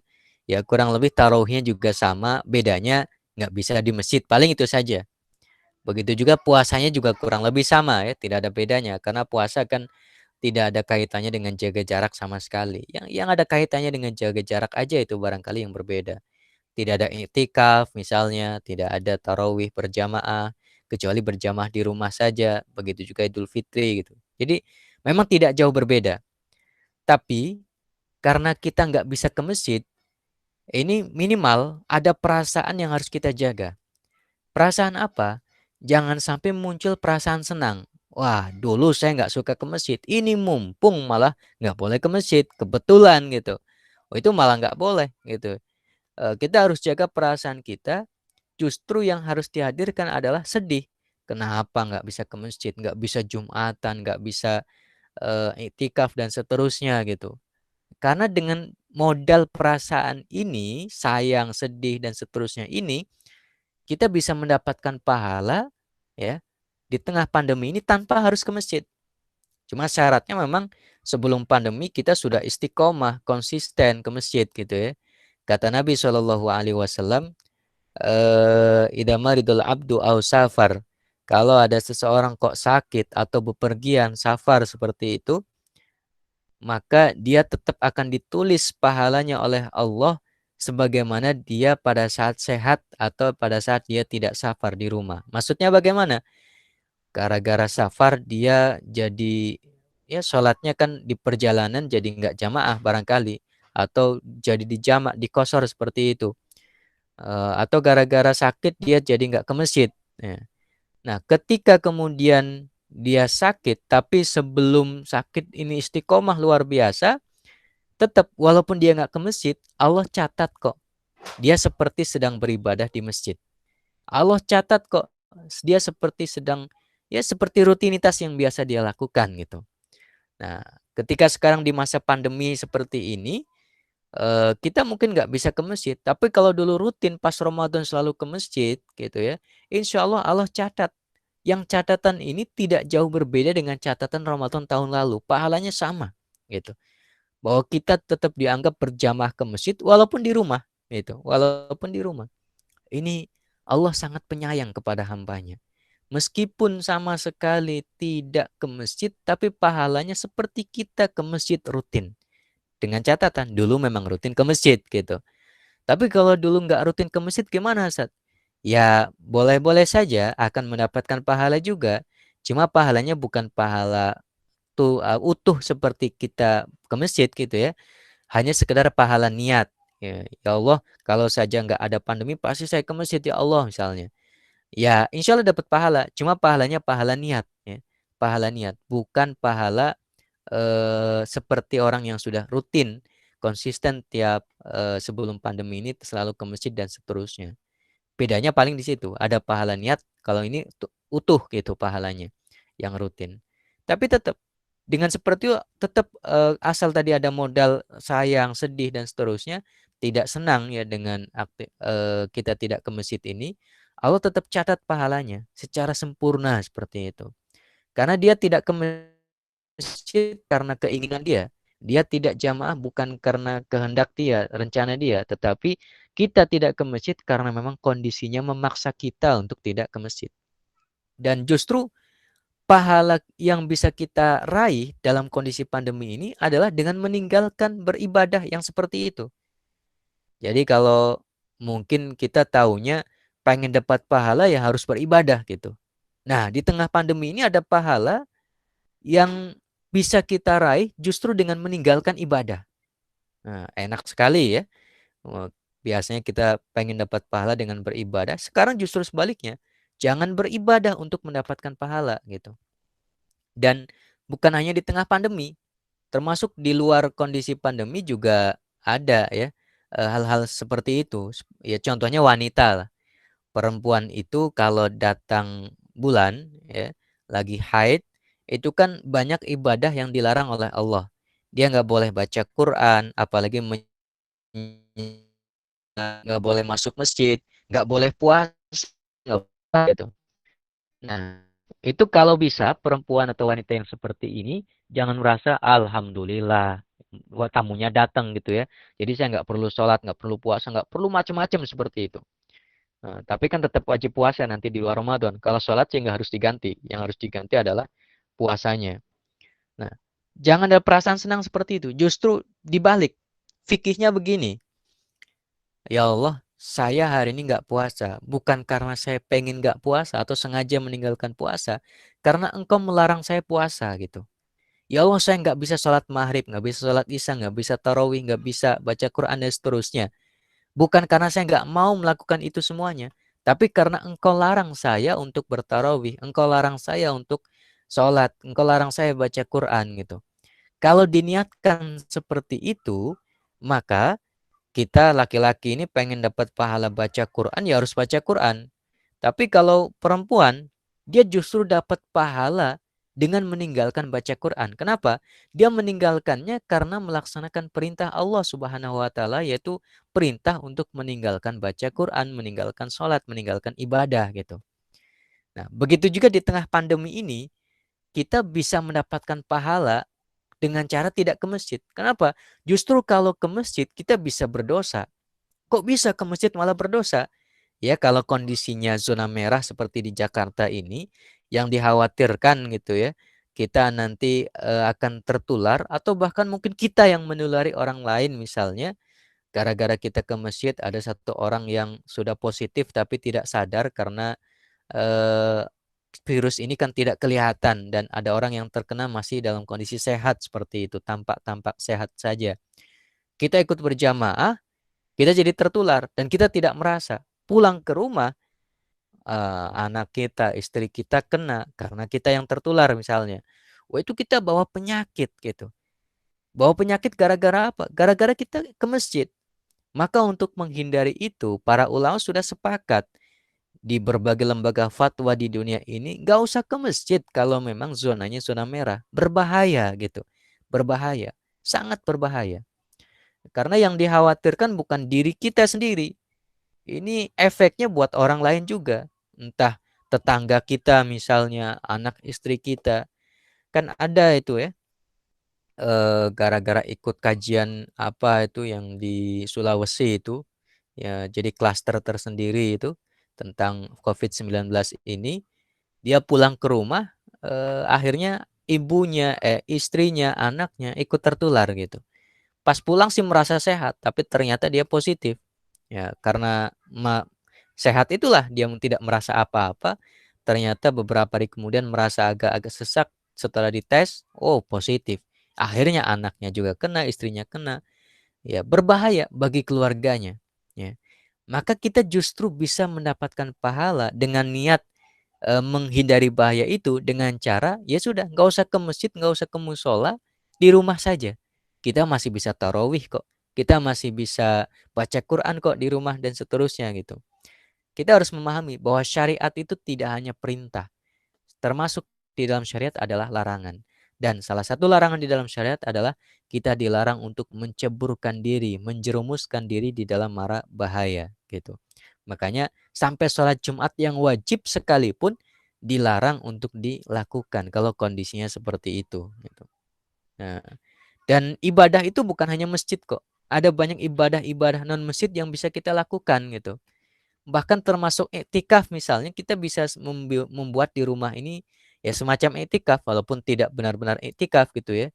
Ya kurang lebih tarawihnya juga sama, bedanya nggak bisa di masjid, paling itu saja. Begitu juga puasanya juga kurang lebih sama ya, tidak ada bedanya karena puasa kan tidak ada kaitannya dengan jaga jarak sama sekali. Yang ada kaitannya dengan jaga jarak aja itu barangkali yang berbeda. Tidak ada iktikaf misalnya, tidak ada tarawih berjamaah, kecuali berjamaah di rumah saja, begitu juga Idul Fitri gitu. Jadi memang tidak jauh berbeda. Tapi karena kita nggak bisa ke masjid, ini minimal ada perasaan yang harus kita jaga. Perasaan apa? Jangan sampai muncul perasaan senang. Wah, dulu saya nggak suka ke masjid. Ini mumpung malah nggak boleh ke masjid. Kebetulan gitu. Oh, itu malah nggak boleh gitu. Kita harus jaga perasaan kita. Justru yang harus dihadirkan adalah sedih. Kenapa nggak bisa ke masjid? Nggak bisa Jumatan, nggak bisa iktikaf dan seterusnya gitu. Karena dengan modal perasaan ini, sayang, sedih, dan seterusnya ini, kita bisa mendapatkan pahala ya di tengah pandemi ini tanpa harus ke masjid. Cuma syaratnya memang sebelum pandemi kita sudah istiqomah, konsisten ke masjid gitu ya. Kata Nabi Shallallahu Alaihi Wasallam, "Idza maridul abdu au safar." Kalau ada seseorang kok sakit atau bepergian, safar seperti itu, maka dia tetap akan ditulis pahalanya oleh Allah sebagaimana dia pada saat sehat atau pada saat dia tidak safar di rumah. Maksudnya bagaimana? Gara-gara safar dia jadi ya sholatnya kan di perjalanan jadi nggak jamaah barangkali. atau jadi dijamak, dikosor seperti itu. Atau gara-gara sakit dia jadi nggak ke masjid. Ya. Nah, ketika kemudian dia sakit, tapi sebelum sakit ini istiqomah luar biasa, tetap walaupun dia nggak ke masjid, Allah catat kok. Dia seperti sedang beribadah di masjid. Allah catat kok dia seperti sedang, ya seperti rutinitas yang biasa dia lakukan gitu. Nah, ketika sekarang di masa pandemi seperti ini, kita mungkin nggak bisa ke masjid, tapi kalau dulu rutin pas Ramadan selalu ke masjid gitu ya, insya Allah Allah catat. Yang catatan ini tidak jauh berbeda dengan catatan Ramadan tahun lalu, pahalanya sama gitu. Bahwa kita tetap dianggap berjamaah ke masjid walaupun di rumah gitu, walaupun di rumah. Ini Allah sangat penyayang kepada hambanya. Meskipun sama sekali tidak ke masjid, tapi pahalanya seperti kita ke masjid rutin. Dengan catatan, dulu memang rutin ke masjid gitu. Tapi kalau dulu nggak rutin ke masjid gimana, Ustaz? Ya, boleh-boleh saja akan mendapatkan pahala juga. Cuma pahalanya bukan pahala utuh seperti kita ke masjid gitu ya. Hanya sekedar pahala niat. Ya, ya Allah, kalau saja nggak ada pandemi, pasti saya ke masjid ya Allah misalnya. Ya, insya Allah dapat pahala. Cuma pahalanya pahala niat. Ya. Pahala niat, bukan pahala seperti orang yang sudah rutin, konsisten tiap sebelum pandemi ini selalu ke masjid dan seterusnya. Bedanya paling di situ, ada pahala niat, kalau ini utuh gitu pahalanya yang rutin. Tapi tetap dengan seperti itu tetap asal tadi ada modal sayang, sedih dan seterusnya, tidak senang ya dengan kita tidak ke masjid ini, Allah tetap catat pahalanya secara sempurna seperti itu. Karena dia tidak ke masjid karena keinginan dia. Dia tidak jamaah bukan karena kehendak dia, rencana dia, tetapi kita tidak ke masjid karena memang kondisinya memaksa kita untuk tidak ke masjid. Dan justru pahala yang bisa kita raih dalam kondisi pandemi ini adalah dengan meninggalkan beribadah yang seperti itu. Jadi kalau mungkin kita taunya pengen dapat pahala ya harus beribadah gitu. Nah, di tengah pandemi ini ada pahala yang bisa kita raih justru dengan meninggalkan ibadah. Nah, enak sekali ya. Biasanya kita pengen dapat pahala dengan beribadah, sekarang justru sebaliknya. Jangan beribadah untuk mendapatkan pahala gitu. Dan bukan hanya di tengah pandemi, termasuk di luar kondisi pandemi juga ada ya hal-hal seperti itu. Ya contohnya wanita lah. Perempuan itu kalau datang bulan ya, lagi haid, itu kan banyak ibadah yang dilarang oleh Allah. Dia nggak boleh baca Quran, apalagi nggak boleh masuk masjid, nggak boleh puasa, nggak boleh gitu. Nah, itu kalau bisa perempuan atau wanita yang seperti ini jangan merasa alhamdulillah tamunya datang gitu ya. Jadi saya nggak perlu sholat, nggak perlu puasa, nggak perlu macam-macam seperti itu. Nah, tapi kan tetap wajib puasa nanti di luar Ramadan. Kalau sholat sih nggak harus diganti. Yang harus diganti adalah puasanya. Nah, jangan ada perasaan senang seperti itu. Justru dibalik. Fikihnya begini. Ya Allah, saya hari ini nggak puasa. Bukan karena saya pengen nggak puasa atau sengaja meninggalkan puasa. Karena engkau melarang saya puasa gitu. Ya Allah, saya nggak bisa sholat maghrib, nggak bisa sholat isya, nggak bisa tarawih, nggak bisa baca Quran dan seterusnya. Bukan karena saya nggak mau melakukan itu semuanya. Tapi karena engkau larang saya untuk bertarawih. Engkau larang saya untuk sholat. Engkau larang saya baca Quran gitu. Kalau diniatkan seperti itu, maka kita laki-laki ini pengen dapat pahala baca Quran, ya harus baca Quran. Tapi kalau perempuan, dia justru dapat pahala dengan meninggalkan baca Quran. Kenapa? Dia meninggalkannya karena melaksanakan perintah Allah Subhanahu wa taala, yaitu perintah untuk meninggalkan baca Quran, meninggalkan sholat, meninggalkan ibadah gitu. Nah, begitu juga di tengah pandemi ini, kita bisa mendapatkan pahala dengan cara tidak ke masjid. Kenapa? Justru kalau ke masjid kita bisa berdosa. Kok bisa ke masjid malah berdosa? Ya, kalau kondisinya zona merah seperti di Jakarta ini, yang dikhawatirkan gitu ya, kita nanti akan tertular atau bahkan mungkin kita yang menulari orang lain misalnya, gara-gara kita ke masjid ada satu orang yang sudah positif tapi tidak sadar karena eh, virus ini kan tidak kelihatan dan ada orang yang terkena masih dalam kondisi sehat seperti itu, tampak-tampak sehat saja. kita ikut berjamaah, kita jadi tertular dan kita tidak merasa. Pulang ke rumah, anak kita, istri kita kena karena kita yang tertular misalnya. Wah, itu kita bawa penyakit gitu. Bawa penyakit gara-gara apa? Gara-gara kita ke masjid. Maka untuk menghindari itu, para ulama sudah sepakat di berbagai lembaga fatwa di dunia ini, gak usah ke masjid kalau memang zonanya zona merah. Berbahaya gitu. Berbahaya. Sangat berbahaya. Karena yang dikhawatirkan bukan diri kita sendiri. Ini efeknya buat orang lain juga. Entah tetangga kita misalnya, anak istri kita. Kan ada itu ya, gara-gara ikut kajian apa itu yang di Sulawesi itu, ya jadi klaster tersendiri itu tentang COVID-19 ini, dia pulang ke rumah, akhirnya ibunya, istrinya, anaknya ikut tertular gitu. Pas pulang sih merasa sehat, tapi ternyata dia positif. Ya, karena sehat itulah dia tidak merasa apa-apa. Ternyata beberapa hari kemudian merasa agak-agak sesak, setelah dites, oh positif. Akhirnya anaknya juga kena, istrinya kena. Ya, berbahaya bagi keluarganya. Ya. Maka kita justru bisa mendapatkan pahala dengan niat menghindari bahaya itu dengan cara ya sudah nggak usah ke masjid, nggak usah ke musola, di rumah saja. Kita masih bisa tarawih kok. Kita masih bisa baca Quran kok di rumah dan seterusnya gitu. Kita harus memahami bahwa syariat itu tidak hanya perintah, termasuk di dalam syariat adalah larangan. Dan salah satu larangan di dalam syariat adalah kita dilarang untuk menceburkan diri, menjerumuskan diri di dalam mara bahaya gitu. Makanya sampai sholat Jumat yang wajib sekalipun dilarang untuk dilakukan kalau kondisinya seperti itu gitu. Nah, dan ibadah itu bukan hanya masjid kok. Ada banyak ibadah-ibadah non masjid yang bisa kita lakukan gitu. Bahkan termasuk iktikaf misalnya, kita bisa membuat di rumah ini ya semacam iktikaf walaupun tidak benar-benar iktikaf gitu ya.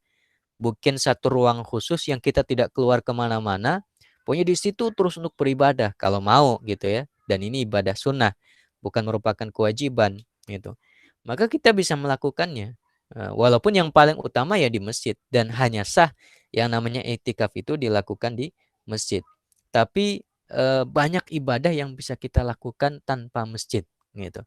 Bikin satu ruang khusus yang kita tidak keluar kemana-mana. Pokoknya di situ terus untuk beribadah kalau mau gitu ya. Dan ini ibadah sunnah, bukan merupakan kewajiban gitu. Maka kita bisa melakukannya. Walaupun yang paling utama ya di masjid. Dan hanya sah yang namanya iktikaf itu dilakukan di masjid. Tapi banyak ibadah yang bisa kita lakukan tanpa masjid gitu.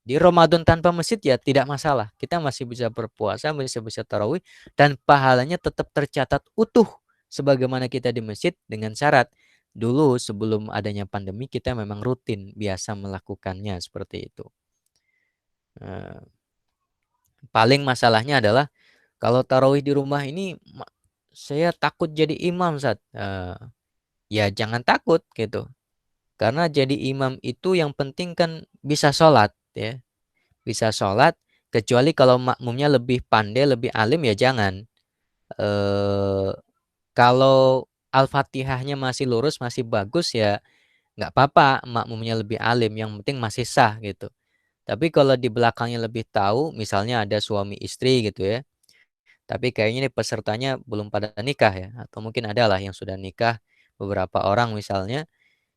Di Ramadan tanpa masjid ya tidak masalah. Kita masih bisa berpuasa, masih bisa tarawih, dan pahalanya tetap tercatat utuh sebagaimana kita di masjid dengan syarat. Dulu sebelum adanya pandemi kita memang rutin biasa melakukannya seperti itu. Paling masalahnya adalah kalau tarawih di rumah ini saya takut jadi imam saat ya jangan takut gitu. Karena jadi imam itu yang penting kan bisa sholat ya. Bisa sholat, kecuali kalau makmumnya lebih pandai, lebih alim ya jangan. Eh, Kalau Al-Fatihahnya masih lurus, masih bagus ya nggak apa-apa makmumnya lebih alim, yang penting masih sah gitu. Tapi kalau di belakangnya lebih tahu, misalnya ada suami istri gitu ya, tapi kayaknya nih pesertanya belum pada nikah ya, atau mungkin ada lah yang sudah nikah beberapa orang misalnya,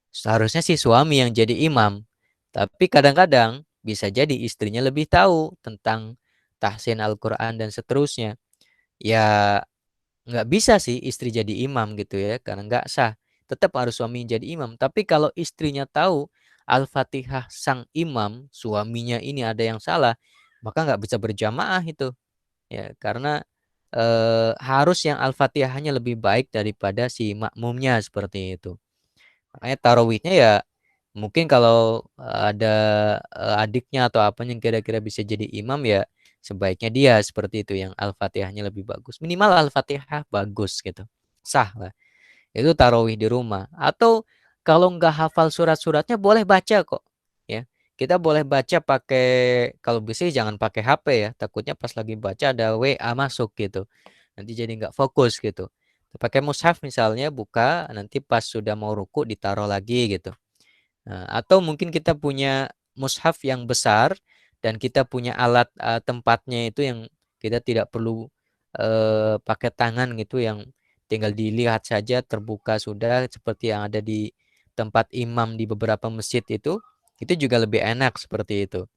seharusnya si suami yang jadi imam. Tapi kadang-kadang bisa jadi istrinya lebih tahu tentang tahsin Al-Quran dan seterusnya. Ya nggak bisa sih istri jadi imam gitu ya, karena nggak sah. Tetap harus suami jadi imam. Tapi kalau istrinya tahu Al-Fatihah sang imam, suaminya ini ada yang salah, maka nggak bisa berjamaah itu. Ya, karena harus yang Al-Fatihahnya lebih baik daripada si makmumnya seperti itu. Makanya tarawihnya ya mungkin kalau ada adiknya atau apa yang kira-kira bisa jadi imam ya sebaiknya dia seperti itu yang Al-Fatihahnya lebih bagus. Minimal Al-Fatihah bagus gitu. Sah lah. Itu tarawih di rumah. Atau kalau nggak hafal surat-suratnya boleh baca kok. Ya. Kita boleh baca pakai, kalau bisa jangan pakai HP ya. Takutnya pas lagi baca ada WA masuk gitu. Nanti jadi nggak fokus gitu. Pakai mushaf misalnya buka, nanti pas sudah mau ruku ditaruh lagi gitu. Nah, atau mungkin kita punya mushaf yang besar dan kita punya alat tempatnya itu yang kita tidak perlu pakai tangan gitu, yang tinggal dilihat saja terbuka sudah seperti yang ada di tempat imam di beberapa masjid itu juga lebih enak seperti itu.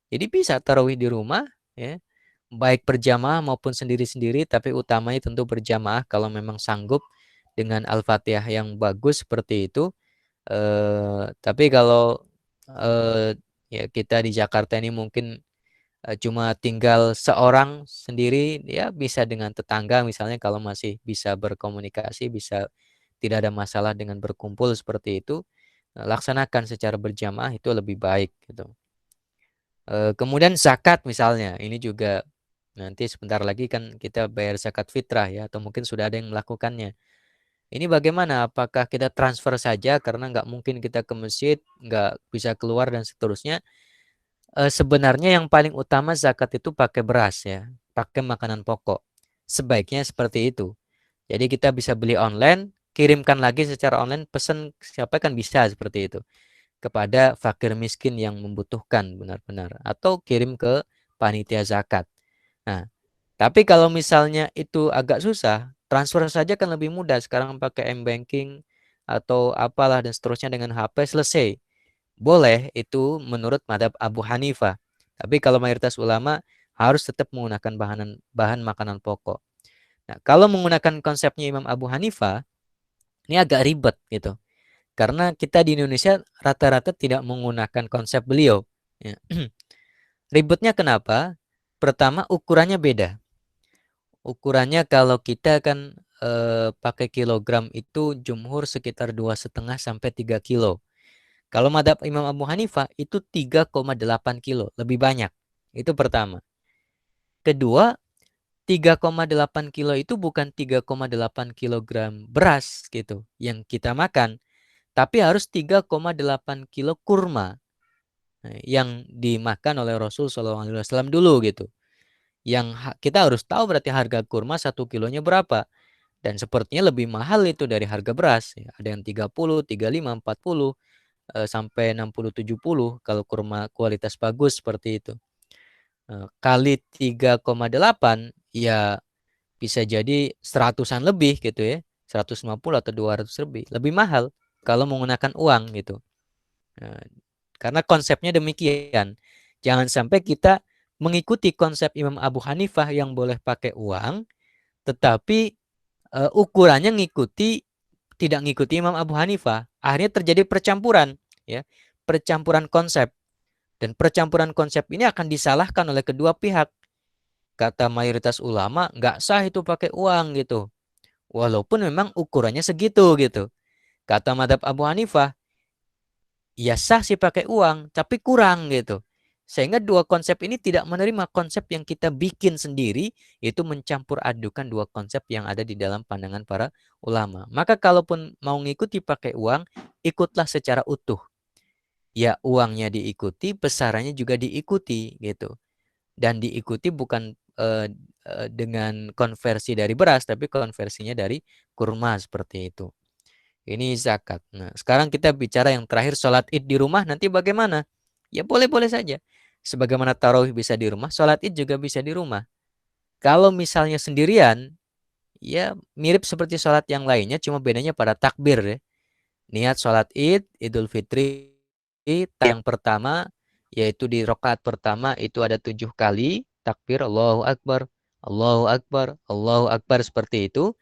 Jadi bisa tarawih di rumah ya, baik berjamaah maupun sendiri-sendiri, tapi utamanya tentu berjamaah kalau memang sanggup dengan Al-Fatihah yang bagus seperti itu. Tapi kalau ya kita di Jakarta ini mungkin cuma tinggal seorang sendiri, ya bisa dengan tetangga misalnya, kalau masih bisa berkomunikasi, bisa tidak ada masalah dengan berkumpul seperti itu, laksanakan secara berjamaah itu lebih baik gitu. Kemudian zakat misalnya, ini juga nanti sebentar lagi kan kita bayar zakat fitrah ya, atau mungkin sudah ada yang melakukannya. Ini bagaimana? Apakah kita transfer saja karena nggak mungkin kita ke masjid, nggak bisa keluar dan seterusnya? Sebenarnya yang paling utama zakat itu pakai beras ya, pakai makanan pokok. Sebaiknya seperti itu. Jadi kita bisa beli online, kirimkan lagi secara online, pesan siapa kan bisa seperti itu. Kepada fakir miskin yang membutuhkan benar-benar. Atau kirim ke panitia zakat. Nah, tapi kalau misalnya itu agak susah, transfer saja kan lebih mudah. Sekarang pakai m-banking atau apalah dan seterusnya dengan HP selesai. Boleh itu menurut madhab Abu Hanifah. Tapi kalau mayoritas ulama harus tetap menggunakan bahan makanan pokok. Nah, kalau menggunakan konsepnya Imam Abu Hanifah, ini agak ribet gitu. Karena kita di Indonesia rata-rata tidak menggunakan konsep beliau. Ya. Ribetnya kenapa? Pertama, ukurannya beda. Ukurannya kalau kita kan pakai kilogram itu jumhur sekitar 2,5 sampai 3 kilo. Kalau madhab Imam Abu Hanifah itu 3,8 kilo, lebih banyak. Itu pertama. Kedua, 3,8 kilo itu bukan 3,8 kilogram beras gitu yang kita makan, tapi harus 3,8 kilo kurma yang dimakan oleh Rasul SAW dulu gitu. Yang kita harus tahu berarti harga kurma 1 kilonya berapa. Dan sepertinya lebih mahal itu dari harga beras. Ada yang 30, 35, 40, sampai 60, 70 kalau kurma kualitas bagus seperti itu. Kali 3,8 ya bisa jadi seratusan lebih gitu ya. 150 atau 200 lebih. Lebih mahal kalau menggunakan uang gitu. Nah, karena konsepnya demikian. Jangan sampai kita mengikuti konsep Imam Abu Hanifah yang boleh pakai uang, tetapi ukurannya tidak ngikuti Imam Abu Hanifah. Akhirnya terjadi percampuran, ya, percampuran konsep. Dan percampuran konsep ini akan disalahkan oleh kedua pihak. Kata mayoritas ulama, nggak sah itu pakai uang gitu. Walaupun memang ukurannya segitu gitu. Kata madhab Abu Hanifah, ya sah sih pakai uang, tapi kurang gitu. Sehingga dua konsep ini tidak menerima konsep yang kita bikin sendiri, itu mencampur adukan dua konsep yang ada di dalam pandangan para ulama. Maka kalaupun mau ngikuti pakai uang, ikutlah secara utuh. Ya uangnya diikuti, besarannya juga diikuti gitu. Dan diikuti bukan dengan konversi dari beras, tapi konversinya dari kurma seperti itu. Ini zakat. Nah, sekarang kita bicara yang terakhir, sholat id di rumah nanti bagaimana? Ya boleh-boleh saja. Sebagaimana tarawih bisa di rumah, sholat id juga bisa di rumah. Kalau misalnya sendirian, ya mirip seperti sholat yang lainnya, cuma bedanya pada takbir ya. Niat sholat id, idul fitri, yang pertama, yaitu di rakaat pertama itu ada 7 kali, takbir Allahu Akbar, Allahu Akbar, Allahu Akbar seperti itu.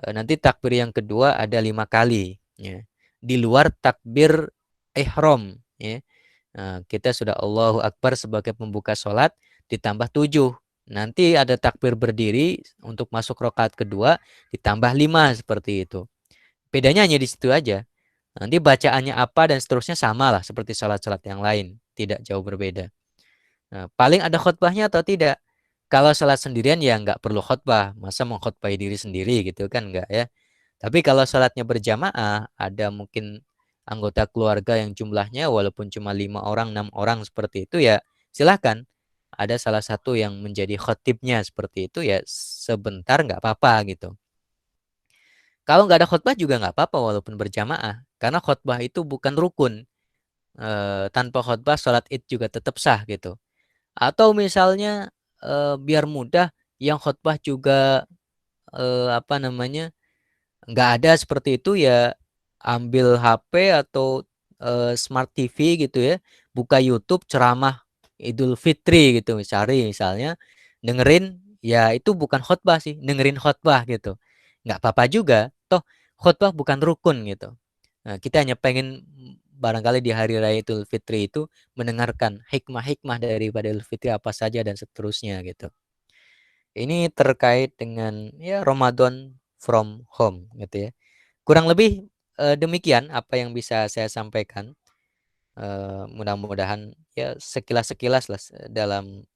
Nanti takbir yang kedua ada 5 kali. Ya. Di luar takbir ihram. Ya. Nah, kita sudah Allahu Akbar sebagai pembuka sholat ditambah 7. Nanti ada takbir berdiri untuk masuk rakaat kedua ditambah 5 seperti itu. Bedanya hanya di situ aja. Nanti bacaannya apa dan seterusnya sama lah seperti sholat-sholat yang lain. Tidak jauh berbeda. Nah, paling ada khutbahnya atau tidak? Kalau sholat sendirian ya nggak perlu khutbah. Masa mengkhutbahi diri sendiri gitu kan nggak ya. Tapi kalau sholatnya berjamaah, ada mungkin anggota keluarga yang jumlahnya walaupun cuma 5 orang, 6 orang seperti itu ya silahkan. Ada salah satu yang menjadi khotibnya seperti itu ya sebentar nggak apa-apa gitu. Kalau nggak ada khutbah juga nggak apa-apa walaupun berjamaah. Karena khutbah itu bukan rukun. Tanpa khutbah sholat id juga tetap sah gitu. Atau misalnya biar mudah yang khutbah juga apa namanya nggak ada seperti itu ya ambil HP atau smart TV gitu ya, buka YouTube ceramah Idul Fitri gitu misalnya dengerin, ya itu bukan khutbah sih, dengerin khutbah gitu. Nggak apa-apa juga. Toh khutbah bukan rukun gitu. Nah, kita hanya pengen barangkali di hari raya Idul Fitri itu mendengarkan hikmah-hikmah daripada Idul Fitri apa saja dan seterusnya gitu. Ini terkait dengan ya Ramadan from home gitu ya. Kurang lebih demikian apa yang bisa saya sampaikan. Mudah-mudahan ya sekilas-sekilas lah dalam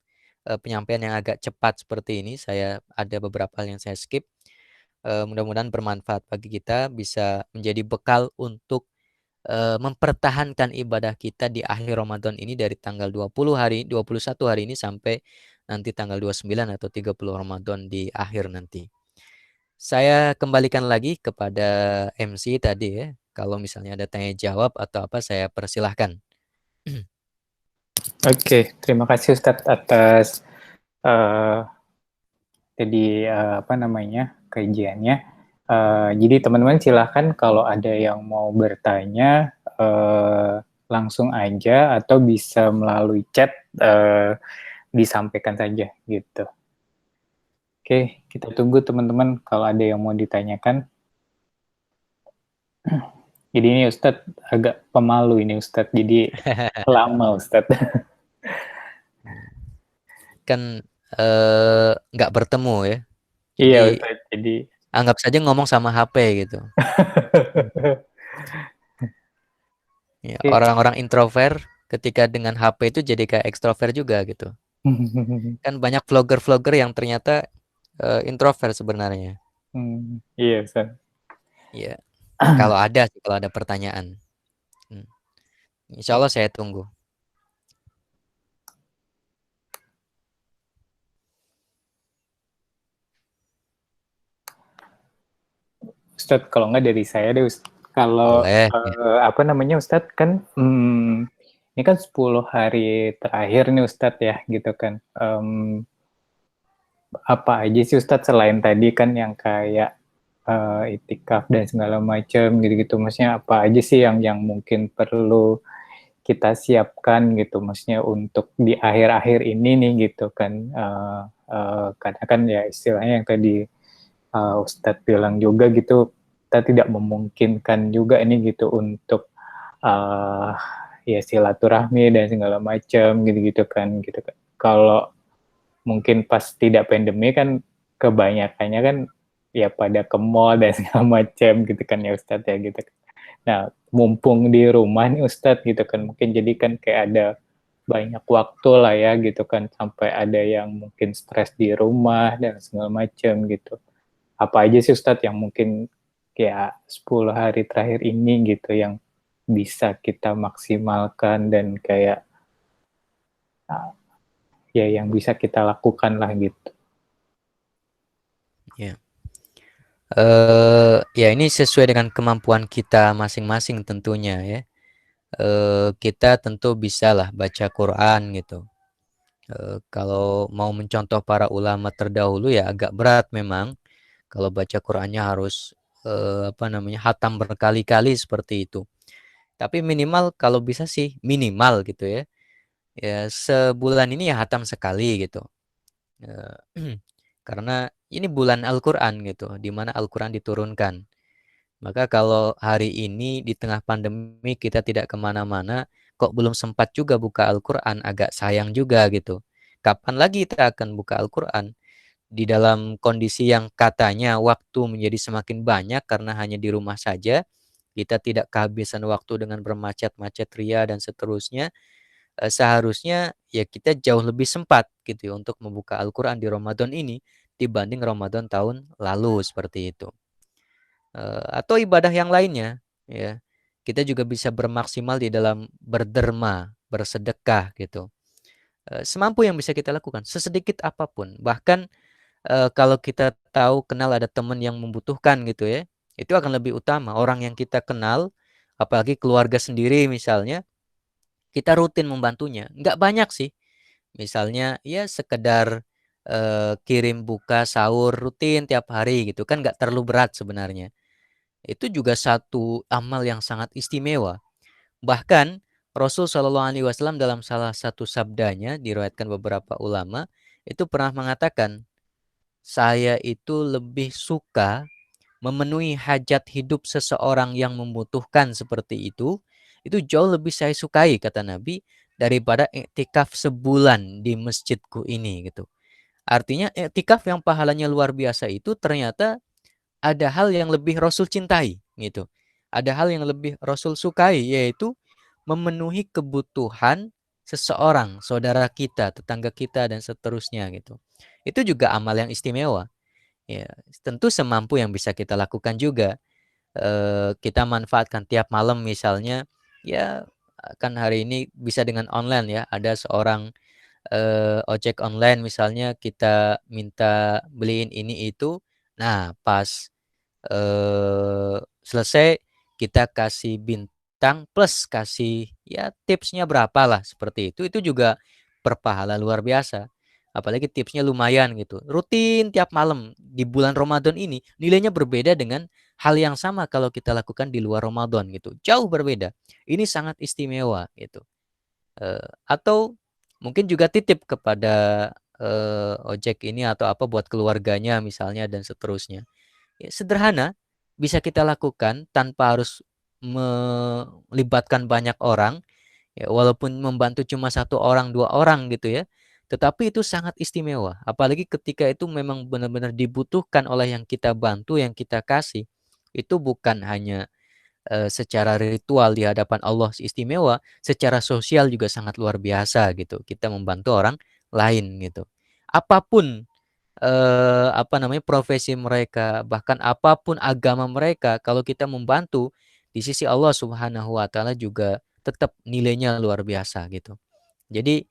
penyampaian yang agak cepat seperti ini. Saya ada beberapa hal yang saya skip. Mudah-mudahan bermanfaat bagi kita, bisa menjadi bekal untuk mempertahankan ibadah kita di akhir Ramadan ini dari tanggal 21 hari ini sampai nanti tanggal 29 atau 30 Ramadan di akhir nanti. Saya kembalikan lagi kepada MC tadi ya. Kalau misalnya ada tanya jawab atau apa, saya persilahkan.
Oke, terima kasih Ustadz atas uh, jadi apa namanya kajiannya. Jadi teman-teman silahkan kalau ada yang mau bertanya langsung aja atau bisa melalui chat disampaikan saja gitu. Oke, kita tunggu teman-teman kalau ada yang mau ditanyakan. Jadi ini Ustadz agak pemalu ini Ustadz, jadi lama Ustadz.
Kan nggak bertemu ya.
Iya
Jadi
Ustadz, jadi
anggap saja ngomong sama HP gitu. Ya,
oke.
orang-orang introvert ketika dengan HP itu jadi kayak ekstrovert juga gitu. Kan banyak vlogger-vlogger yang ternyata introvert sebenarnya.
Iya Ustadz.
Ya, kalau ada pertanyaan. Hmm. Insya Allah saya tunggu.
Ustadz, kalau nggak dari saya deh Ustadz. Kalau
Boleh. Ya.
apa namanya Ustadz kan ini kan 10 hari terakhir nih Ustadz ya gitu kan. Apa aja sih Ustadz selain tadi kan yang kayak itikaf dan segala macam gitu-gitu, maksudnya apa aja sih yang mungkin perlu kita siapkan gitu, maksudnya untuk di akhir-akhir ini nih gitu kan, karena kan ya istilahnya yang tadi Ustadz bilang juga gitu, kita tidak memungkinkan juga ini gitu untuk uh, ya silaturahmi dan segala macam gitu-gitu kan gitu kan. Kalau mungkin pas tidak pandemi kan kebanyakannya kan ya pada ke mall dan segala macam gitu kan ya Ustadz ya gitu. Nah, mumpung di rumah nih Ustadz gitu kan, mungkin jadi kan kayak ada banyak waktu lah ya gitu kan, sampai ada yang mungkin stres di rumah dan segala macam gitu. Apa aja sih Ustadz yang mungkin kayak 10 hari terakhir ini gitu yang bisa kita maksimalkan dan kayak ya yang bisa kita lakukan lah gitu.
Ya. Ya ini sesuai dengan kemampuan kita masing-masing tentunya ya. Kita tentu bisa lah baca Quran gitu. Kalau mau mencontoh para ulama terdahulu ya agak berat memang. Kalau baca Qurannya harus apa namanya hatam berkali-kali seperti itu. Tapi minimal kalau bisa sih minimal gitu ya. Ya sebulan ini ya hatam sekali gitu. Eh, karena ini bulan Al-Quran gitu, di mana Al-Quran diturunkan. Maka kalau hari ini di tengah pandemi kita tidak kemana-mana, kok belum sempat juga buka Al-Quran, agak sayang juga gitu. Kapan lagi kita akan buka Al-Quran? Di dalam kondisi yang katanya waktu menjadi semakin banyak karena hanya di rumah saja, kita tidak kehabisan waktu dengan bermacet-macet ria dan seterusnya. Seharusnya ya kita jauh lebih sempat gitu ya untuk membuka Al-Quran di Ramadan ini dibanding Ramadan tahun lalu seperti itu. Atau ibadah yang lainnya ya. Kita juga bisa bermaksimal di dalam berderma, bersedekah gitu. Semampu yang bisa kita lakukan, sesedikit apapun. Bahkan kalau kita tahu kenal ada teman yang membutuhkan gitu ya, itu akan lebih utama. Orang yang kita kenal, apalagi keluarga sendiri misalnya, kita rutin membantunya. Nggak banyak sih. Misalnya ya sekedar kirim buka sahur rutin tiap hari gitu kan nggak terlalu berat sebenarnya. Itu juga satu amal yang sangat istimewa. Bahkan Rasul Shallallahu Alaihi Wasallam dalam salah satu sabdanya diriwayatkan beberapa ulama itu pernah mengatakan, saya itu lebih suka memenuhi hajat hidup seseorang yang membutuhkan seperti itu jauh lebih saya sukai kata Nabi daripada iktikaf sebulan di masjidku ini gitu. Artinya iktikaf yang pahalanya luar biasa itu ternyata ada hal yang lebih Rasul cintai gitu. Ada hal yang lebih Rasul sukai yaitu memenuhi kebutuhan seseorang, saudara kita, tetangga kita dan seterusnya gitu. Itu juga amal yang istimewa. Ya, tentu semampu yang bisa kita lakukan juga. Kita manfaatkan tiap malam misalnya ya kan hari ini bisa dengan online ya. Ada seorang ojek online misalnya kita minta beliin ini itu. Nah, pas selesai kita kasih bintang plus kasih ya tipsnya berapa lah seperti itu juga berpahala luar biasa. Apalagi tipsnya lumayan gitu. Rutin tiap malam di bulan Ramadan ini nilainya berbeda dengan hal yang sama kalau kita lakukan di luar Ramadan gitu. Jauh berbeda. Ini sangat istimewa gitu. Atau mungkin juga titip kepada ojek ini atau apa buat keluarganya misalnya dan seterusnya. Ya, sederhana bisa kita lakukan tanpa harus melibatkan banyak orang ya walaupun membantu cuma satu orang dua orang gitu ya tetapi itu sangat istimewa apalagi ketika itu memang benar-benar dibutuhkan oleh yang kita bantu yang kita kasih itu bukan hanya secara ritual di hadapan Allah istimewa secara sosial juga sangat luar biasa gitu kita membantu orang lain gitu apapun apa namanya profesi mereka bahkan apapun agama mereka kalau kita membantu di sisi Allah Subhanahu wa taala juga tetap nilainya luar biasa gitu. Jadi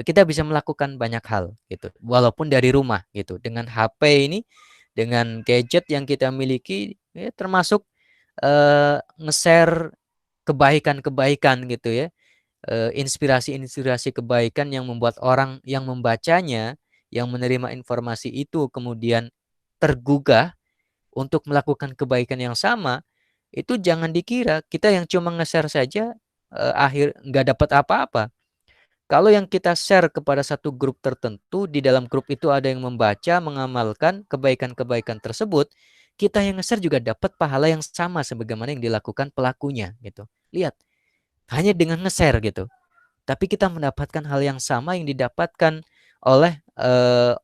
kita bisa melakukan banyak hal gitu walaupun dari rumah gitu dengan HP ini dengan gadget yang kita miliki ya, termasuk nge-share kebaikan-kebaikan gitu ya inspirasi-inspirasi kebaikan yang membuat orang yang membacanya, yang menerima informasi itu kemudian tergugah untuk melakukan kebaikan yang sama, itu jangan dikira kita yang cuma nge-share saja akhir nggak dapat apa-apa. Kalau yang kita share kepada satu grup tertentu, di dalam grup itu ada yang membaca, mengamalkan kebaikan-kebaikan tersebut, kita yang nge-share juga dapat pahala yang sama sebagaimana yang dilakukan pelakunya gitu. Lihat, hanya dengan nge-share gitu. Tapi kita mendapatkan hal yang sama yang didapatkan oleh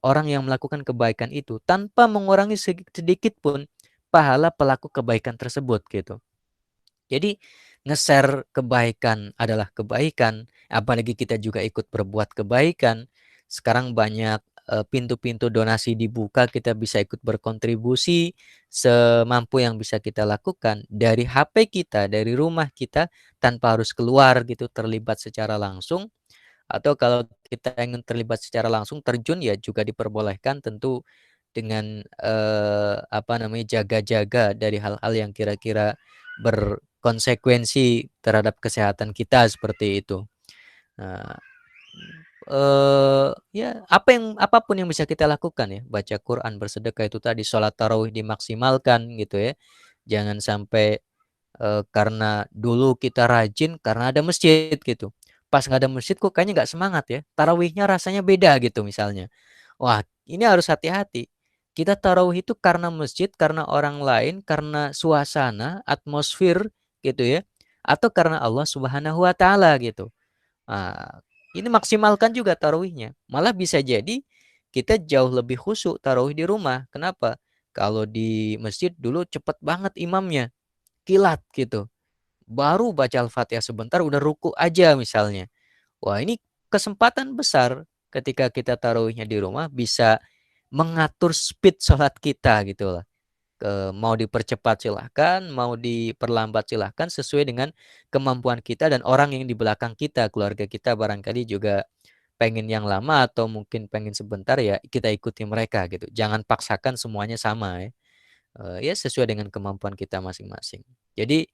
orang yang melakukan kebaikan itu tanpa mengurangi sedikit pun pahala pelaku kebaikan tersebut gitu. Jadi nge-share kebaikan adalah kebaikan, apalagi kita juga ikut berbuat kebaikan. Sekarang banyak pintu-pintu donasi dibuka, kita bisa ikut berkontribusi semampu yang bisa kita lakukan dari HP kita, dari rumah kita tanpa harus keluar gitu terlibat secara langsung atau kalau kita ingin terlibat secara langsung terjun ya juga diperbolehkan tentu dengan apa namanya jaga-jaga dari hal-hal yang kira-kira berkonsekuensi terhadap kesehatan kita seperti itu. Nah, ya apapun yang bisa kita lakukan ya, baca Quran, bersedekah itu tadi, sholat tarawih dimaksimalkan gitu ya. Jangan sampai karena dulu kita rajin karena ada masjid gitu. Pas nggak ada masjid kok kayaknya nggak semangat ya. Tarawihnya rasanya beda gitu misalnya. Wah, ini harus hati-hati. Kita tarawih itu karena masjid, karena orang lain, karena suasana, atmosfer gitu ya. Atau karena Allah Subhanahu wa taala gitu. Nah, ini maksimalkan juga tarawihnya. Malah bisa jadi kita jauh lebih khusyuk tarawih di rumah. Kenapa? Kalau di masjid dulu cepet banget imamnya, kilat gitu. Baru baca Al-Fatihah sebentar udah ruku aja misalnya. Wah, ini kesempatan besar ketika kita taruhnya di rumah bisa mengatur speed sholat kita gitu lah. Mau dipercepat silahkan, mau diperlambat silahkan sesuai dengan kemampuan kita dan orang yang di belakang kita, keluarga kita barangkali juga pengen yang lama atau mungkin pengen sebentar ya kita ikuti mereka gitu. Jangan paksakan semuanya sama ya. Ya sesuai dengan kemampuan kita masing-masing. Jadi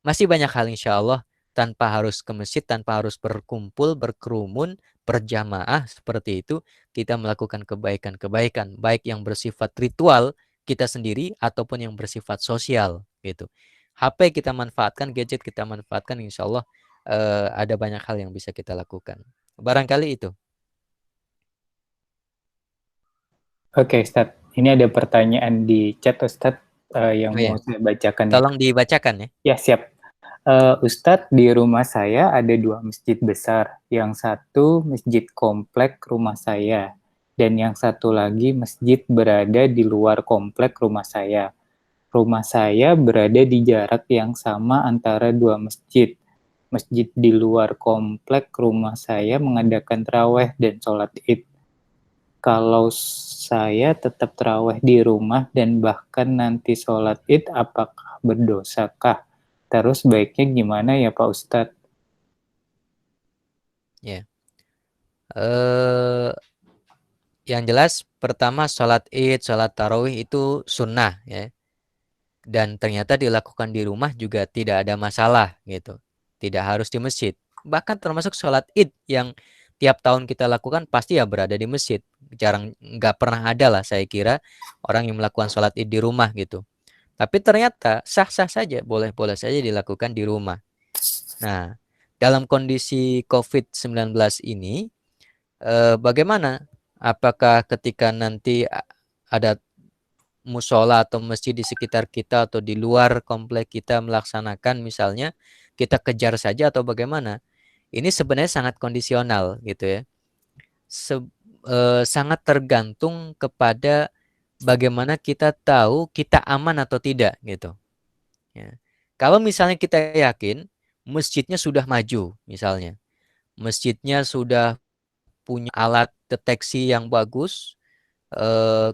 masih banyak hal insya Allah tanpa harus ke masjid, tanpa harus berkumpul, berkerumun, berjamaah seperti itu, kita melakukan kebaikan-kebaikan, baik yang bersifat ritual kita sendiri ataupun yang bersifat sosial gitu. HP kita manfaatkan, gadget kita manfaatkan, insya Allah ada banyak hal yang bisa kita lakukan. Barangkali itu.
Oke, Ustadz. Ini ada pertanyaan di chat, Ustadz. yang
Oh
mau
ya,
saya bacakan ya.
tolong dibacakan ya.
Ya, siap. Ustadz, di rumah saya ada dua masjid besar. Yang satu masjid komplek rumah saya, dan yang satu lagi masjid berada di luar komplek rumah saya. Rumah saya berada di jarak yang sama antara dua masjid. Masjid di luar komplek rumah saya mengadakan taraweh dan sholat id. Kalau saya tetap taraweh di rumah dan bahkan nanti sholat id, apakah berdosakah? Terus baiknya gimana ya Pak Ustadz?
Ya. Eh, yang jelas pertama sholat id, sholat tarawih itu sunnah ya. Dan ternyata dilakukan di rumah juga tidak ada masalah gitu. Tidak harus di masjid. Bahkan termasuk sholat id yang tiap tahun kita lakukan pasti ya berada di masjid. Jarang, nggak pernah ada lah saya kira orang yang melakukan sholat id di rumah gitu. Tapi ternyata sah-sah saja, boleh-boleh saja dilakukan di rumah. Nah, dalam kondisi COVID-19 ini, bagaimana? Apakah ketika nanti ada musola atau masjid di sekitar kita atau di luar komplek kita melaksanakan misalnya, kita kejar saja atau bagaimana? Ini sebenarnya sangat kondisional gitu ya. Sangat tergantung kepada bagaimana kita tahu kita aman atau tidak gitu. Ya. Kalau misalnya kita yakin masjidnya sudah maju misalnya, masjidnya sudah punya alat deteksi yang bagus,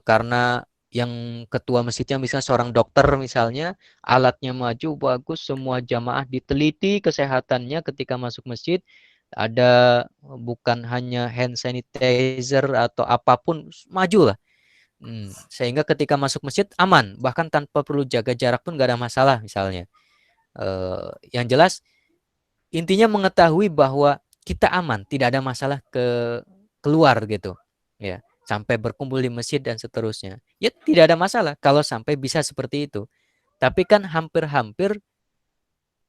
karena yang ketua masjidnya misalnya seorang dokter misalnya, alatnya maju bagus, semua jamaah diteliti kesehatannya ketika masuk masjid, ada bukan hanya hand sanitizer atau apapun, maju lah. Sehingga ketika masuk masjid aman, bahkan tanpa perlu jaga jarak pun gak ada masalah misalnya. Yang jelas intinya mengetahui bahwa kita aman, tidak ada masalah keluar gitu. Ya, sampai berkumpul di masjid dan seterusnya. Ya tidak ada masalah kalau sampai bisa seperti itu. Tapi kan hampir-hampir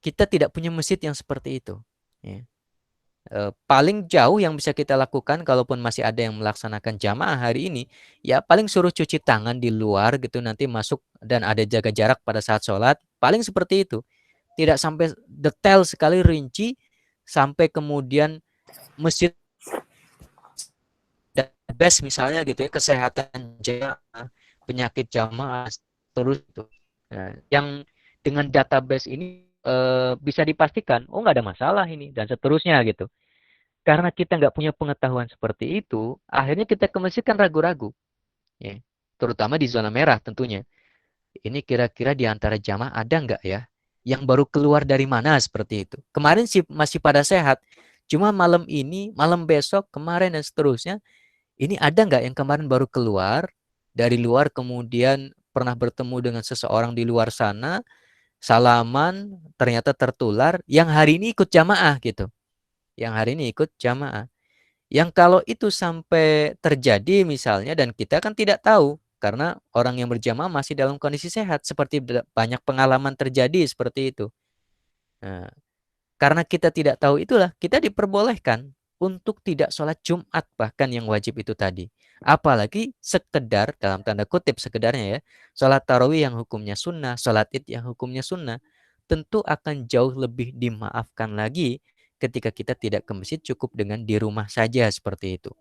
kita tidak punya masjid yang seperti itu. Ya. Paling jauh yang bisa kita lakukan kalaupun masih ada yang melaksanakan jamaah hari ini, ya paling suruh cuci tangan di luar gitu nanti masuk dan ada jaga jarak pada saat sholat. Paling seperti itu. Tidak sampai detail sekali rinci sampai kemudian masjid dan best misalnya gitu ya, kesehatan jamaah, penyakit jamaah terus itu. Nah, yang dengan database ini bisa dipastikan oh nggak ada masalah ini dan seterusnya gitu. Karena kita nggak punya pengetahuan seperti itu, akhirnya kita ke masjid kan ragu-ragu, ya. Terutama di zona merah tentunya. Ini kira-kira di antara jamaah ada nggak ya yang baru keluar dari mana seperti itu. Kemarin sih masih pada sehat, cuma malam ini, malam besok, kemarin dan seterusnya, ini ada nggak yang kemarin baru keluar dari luar kemudian pernah bertemu dengan seseorang di luar sana, salaman, ternyata tertular, yang hari ini ikut jamaah gitu. Yang hari ini ikut jamaah. Yang kalau itu sampai terjadi misalnya dan kita kan tidak tahu karena orang yang berjamaah masih dalam kondisi sehat seperti banyak pengalaman terjadi seperti itu. Nah, karena kita tidak tahu itulah kita diperbolehkan untuk tidak sholat Jumat bahkan yang wajib itu tadi. Apalagi sekedar dalam tanda kutip sekedarnya ya sholat tarawih yang hukumnya sunnah, sholat id yang hukumnya sunnah tentu akan jauh lebih dimaafkan lagi ketika kita tidak ke masjid cukup dengan di rumah saja seperti itu.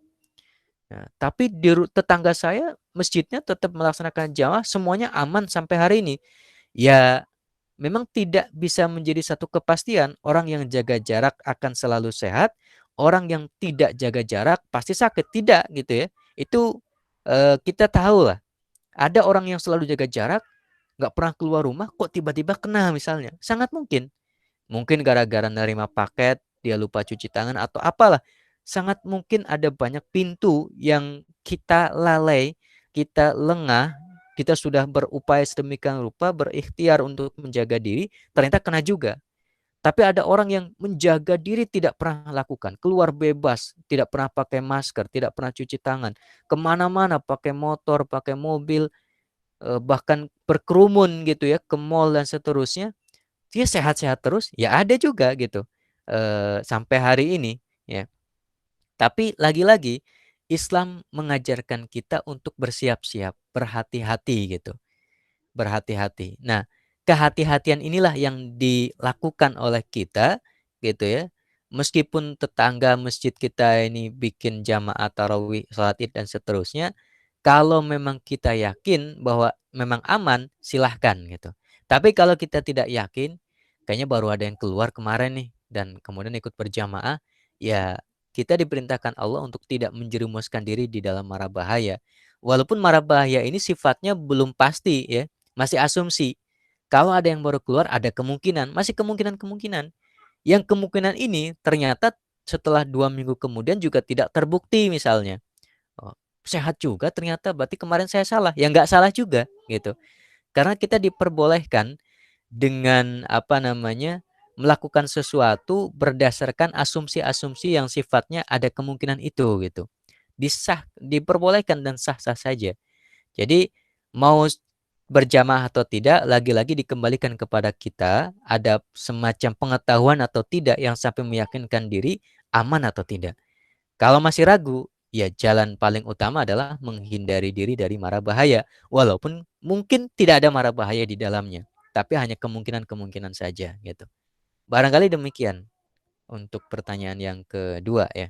Nah, tapi di tetangga saya masjidnya tetap melaksanakan jamaah semuanya aman sampai hari ini. Ya memang tidak bisa menjadi satu kepastian orang yang jaga jarak akan selalu sehat, orang yang tidak jaga jarak pasti sakit. Tidak gitu ya. Itu kita tahu lah. Ada orang yang selalu jaga jarak, nggak pernah keluar rumah, kok tiba-tiba kena misalnya. Sangat mungkin. Mungkin gara-gara nerima paket, dia lupa cuci tangan atau apalah. Sangat mungkin ada banyak pintu yang kita lalai, kita lengah, kita sudah berupaya sedemikian rupa, berikhtiar untuk menjaga diri, ternyata kena juga. Tapi ada orang yang menjaga diri tidak pernah lakukan, keluar bebas, tidak pernah pakai masker, tidak pernah cuci tangan, kemana-mana pakai motor, pakai mobil, bahkan berkerumun gitu ya, ke mall dan seterusnya dia sehat-sehat terus, ya ada juga gitu. Sampai hari ini ya. Tapi lagi-lagi Islam mengajarkan kita untuk bersiap-siap, berhati-hati gitu. berhati-hati. Nah, kehati-hatian inilah yang dilakukan oleh kita gitu ya. Meskipun tetangga masjid kita ini bikin jamaah tarawih, sholat id dan seterusnya, kalau memang kita yakin bahwa memang aman, silahkan gitu. Tapi kalau kita tidak yakin, kayaknya baru ada yang keluar kemarin nih dan kemudian ikut berjamaah, ya kita diperintahkan Allah untuk tidak menjerumuskan diri di dalam mara bahaya. Walaupun mara bahaya ini sifatnya belum pasti ya, masih asumsi. Kalau ada yang baru keluar, ada kemungkinan, masih kemungkinan-kemungkinan. Yang kemungkinan ini ternyata setelah 2 minggu kemudian juga tidak terbukti misalnya. Oh, sehat juga ternyata, berarti kemarin saya salah. Ya nggak salah juga gitu. Karena kita diperbolehkan dengan apa namanya melakukan sesuatu berdasarkan asumsi-asumsi yang sifatnya ada kemungkinan itu gitu. Diperbolehkan dan sah-sah saja. Jadi mau berjamaah atau tidak, lagi-lagi dikembalikan kepada kita, ada semacam pengetahuan atau tidak yang sampai meyakinkan diri aman atau tidak. Kalau masih ragu, ya jalan paling utama adalah menghindari diri dari mara bahaya. Walaupun mungkin tidak ada mara bahaya di dalamnya, tapi hanya kemungkinan-kemungkinan saja gitu. Barangkali demikian untuk pertanyaan yang kedua ya.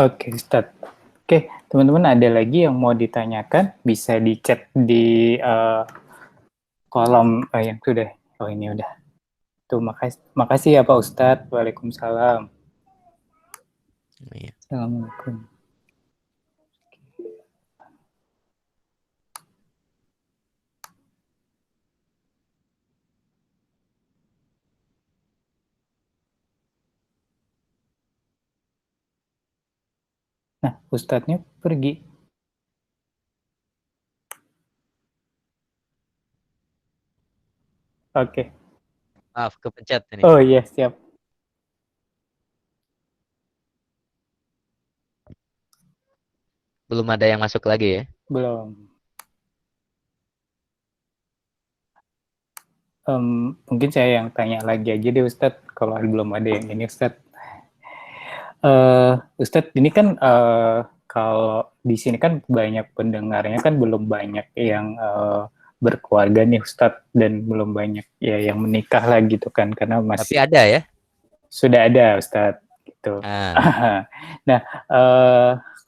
Oke, Ustadz. Oke, teman-teman ada lagi yang mau ditanyakan, bisa di chat di kolom yang sudah. Oh, ini udah. Tuh, makasih, makasih ya Pak Ustadz. Waalaikumsalam.
Iya.
Assalamualaikum. Nah, Ustadznya pergi. Oke.
Maaf, kepencet ini.
Oh iya, siap.
Belum ada yang masuk lagi ya.
Belum. Mungkin saya yang tanya lagi aja deh Ustadz, kalau belum ada yang ini Ustadz. Ustadz, ini kan kalau di sini kan banyak pendengarnya kan belum banyak yang berkeluarga nih Ustadz, dan belum banyak ya yang menikah lah gitu kan, karena
Tapi
masih
ada ya.
sudah ada Ustadz gitu.
Ah,
Nah,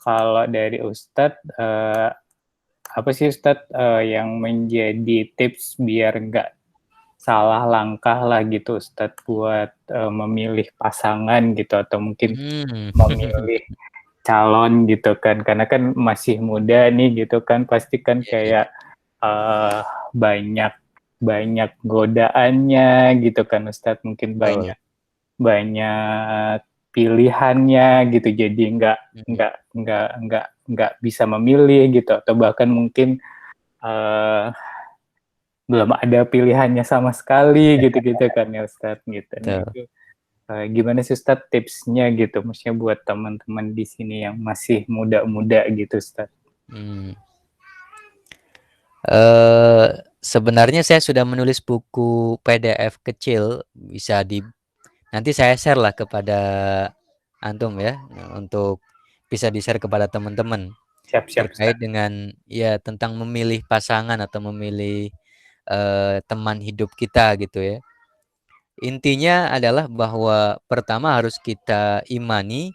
kalau dari Ustadz, apa sih Ustadz yang menjadi tips biar nggak salah langkah lah gitu Ustadz buat memilih pasangan gitu, atau mungkin
hmm.
memilih calon gitu kan, karena kan masih muda nih gitu kan, pasti kan
Iya, iya.
kayak uh, banyak banyak godaannya gitu kan Ustadz, mungkin
Betul.
banyak banyak pilihannya gitu, jadi
Mhm.
nggak bisa memilih gitu, atau bahkan mungkin uh, belum ada pilihannya sama sekali gitu-gitu kan ya Ustadz gitu. Nah
Betul.
itu gimana sih Ustadz tipsnya gitu, maksudnya buat teman-teman di sini yang masih muda-muda gitu Ustadz.
Hmm. Sebenarnya saya sudah menulis buku PDF kecil, bisa nanti saya share lah kepada antum ya, untuk bisa di-share kepada teman-teman
Siap-siap
terkait
Ustadz.
dengan ya tentang memilih pasangan atau memilih teman hidup kita gitu ya. Intinya adalah bahwa pertama harus kita imani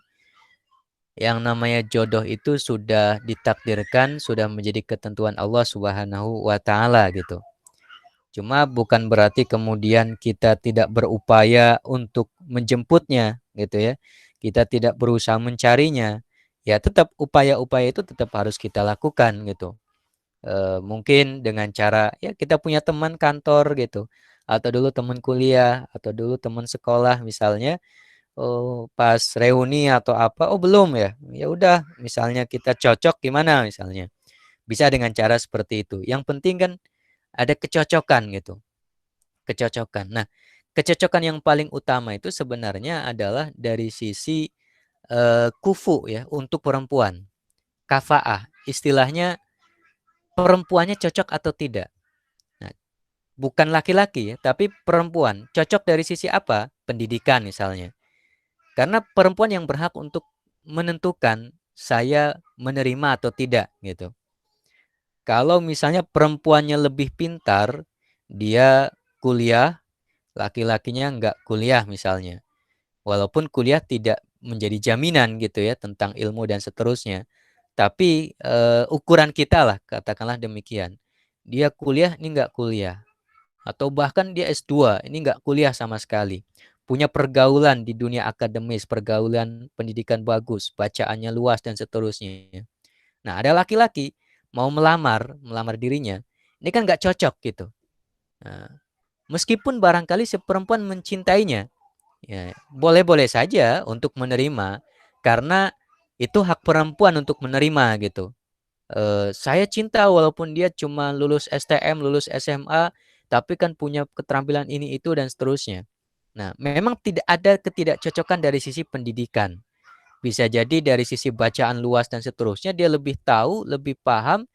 yang namanya jodoh itu sudah ditakdirkan, sudah menjadi ketentuan Allah Subhanahu wa taala gitu. Cuma bukan berarti kemudian kita tidak berupaya untuk menjemputnya gitu ya. Kita tidak berusaha mencarinya. Ya tetap upaya-upaya itu tetap harus kita lakukan gitu. Mungkin dengan cara ya kita punya teman kantor gitu, atau dulu teman kuliah, atau dulu teman sekolah misalnya. Oh, pas reuni atau apa, oh belum ya. Ya udah, misalnya kita cocok gimana misalnya. Bisa dengan cara seperti itu. Yang penting kan ada kecocokan gitu. Kecocokan. Nah, kecocokan yang paling utama itu sebenarnya adalah dari sisi kufu ya untuk perempuan. Kafaah. Istilahnya perempuannya cocok atau tidak. Nah, bukan laki-laki ya, tapi perempuan. Cocok dari sisi apa? Pendidikan misalnya. Karena perempuan yang berhak untuk menentukan saya menerima atau tidak gitu. Kalau misalnya perempuannya lebih pintar, dia kuliah, laki-lakinya nggak kuliah misalnya. Walaupun kuliah tidak menjadi jaminan gitu ya tentang ilmu dan seterusnya. Tapi ukuran kita lah, katakanlah demikian. Dia kuliah, ini nggak kuliah. Atau bahkan dia S2, ini nggak kuliah sama sekali. Punya pergaulan di dunia akademis, pergaulan pendidikan bagus, bacaannya luas dan seterusnya. Nah, ada laki-laki mau melamar dirinya, ini kan nggak cocok gitu. Nah, meskipun barangkali si perempuan mencintainya, ya, boleh-boleh saja untuk menerima, karena itu hak perempuan untuk menerima gitu. Saya cinta walaupun dia cuma lulus STM, lulus SMA, tapi kan punya keterampilan ini itu dan seterusnya. Nah, memang tidak ada ketidakcocokan dari sisi pendidikan. Bisa jadi dari sisi bacaan luas dan seterusnya dia lebih tahu, lebih paham,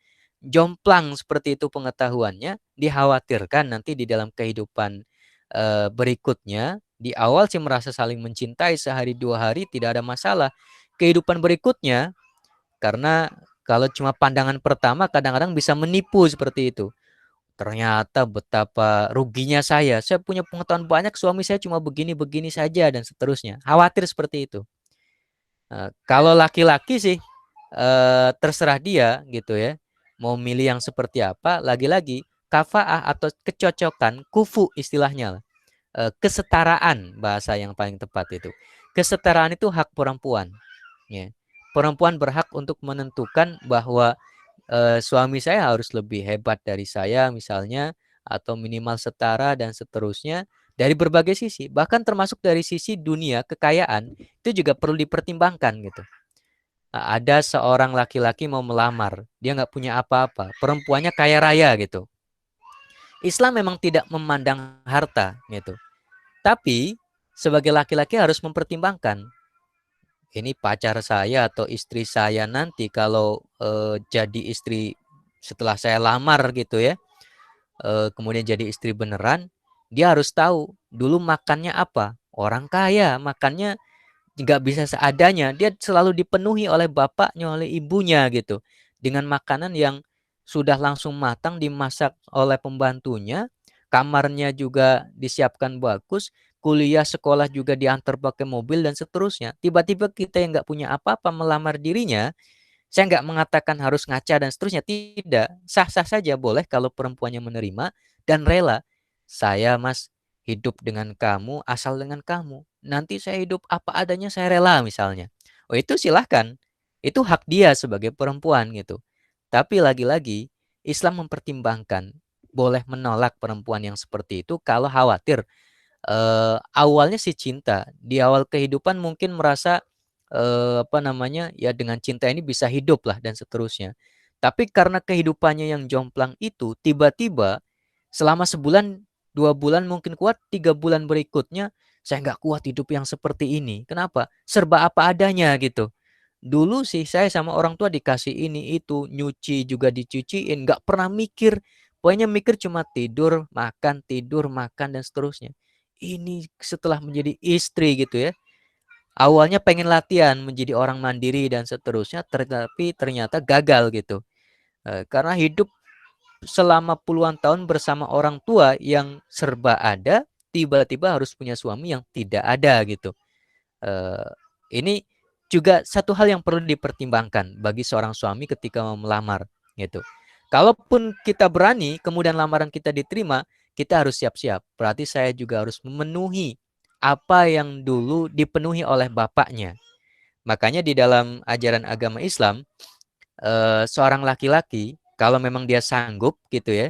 jomplang seperti itu pengetahuannya, dikhawatirkan nanti di dalam kehidupan berikutnya, di awal sih merasa saling mencintai sehari dua hari tidak ada masalah. Kehidupan berikutnya, karena kalau cuma pandangan pertama kadang-kadang bisa menipu seperti itu. Ternyata betapa ruginya saya. Saya punya pengetahuan banyak, suami saya cuma begini-begini saja dan seterusnya. Khawatir seperti itu. Kalau laki-laki sih terserah dia gitu ya. Mau milih yang seperti apa, lagi-lagi kafaah atau kecocokan, kufu istilahnya lah. Kesetaraan bahasa yang paling tepat itu. Kesetaraan itu hak perempuan, ya. Perempuan berhak untuk menentukan bahwa suami saya harus lebih hebat dari saya misalnya, atau minimal setara dan seterusnya dari berbagai sisi, bahkan termasuk dari sisi dunia kekayaan itu juga perlu dipertimbangkan gitu. Ada seorang laki-laki mau melamar, dia nggak punya apa-apa, perempuannya kaya raya gitu. Islam memang tidak memandang harta gitu, tapi sebagai laki-laki harus mempertimbangkan ini pacar saya atau istri saya nanti kalau jadi istri setelah saya lamar gitu ya, kemudian jadi istri beneran, dia harus tahu dulu makannya apa. Orang kaya makannya nggak bisa seadanya, dia selalu dipenuhi oleh bapaknya, oleh ibunya gitu. Dengan makanan yang sudah langsung matang dimasak oleh pembantunya, kamarnya juga disiapkan bagus, kuliah sekolah juga diantar pakai mobil dan seterusnya. Tiba-tiba kita yang nggak punya apa-apa melamar dirinya, saya nggak mengatakan harus ngaca dan seterusnya, tidak. Sah-sah saja boleh kalau perempuannya menerima dan rela. Saya mas hidup dengan kamu, asal dengan kamu. Nanti saya hidup apa adanya, saya rela misalnya. Oh itu silahkan. Itu hak dia sebagai perempuan gitu. Tapi lagi-lagi Islam mempertimbangkan boleh menolak perempuan yang seperti itu kalau khawatir awalnya sih cinta. Di awal kehidupan mungkin merasa apa namanya, ya dengan cinta ini bisa hidup lah dan seterusnya. Tapi karena kehidupannya yang jomplang itu, tiba-tiba selama sebulan, 2 bulan mungkin kuat, 3 bulan berikutnya, saya nggak kuat hidup yang seperti ini. Kenapa? Serba apa adanya gitu. Dulu sih saya sama orang tua dikasih ini itu, nyuci juga dicuciin, nggak pernah mikir. Pokoknya mikir cuma tidur, makan dan seterusnya. Ini setelah menjadi istri gitu ya. Awalnya pengen latihan menjadi orang mandiri dan seterusnya, tetapi ternyata gagal gitu. Karena hidup selama puluhan tahun bersama orang tua yang serba ada, tiba-tiba harus punya suami yang tidak ada gitu. Eh, ini juga satu hal yang perlu dipertimbangkan bagi seorang suami ketika mau melamar gitu. Kalaupun kita berani, kemudian lamaran kita diterima, kita harus siap-siap. Berarti saya juga harus memenuhi apa yang dulu dipenuhi oleh bapaknya. Makanya di dalam ajaran agama Islam, seorang laki-laki kalau memang dia sanggup gitu ya,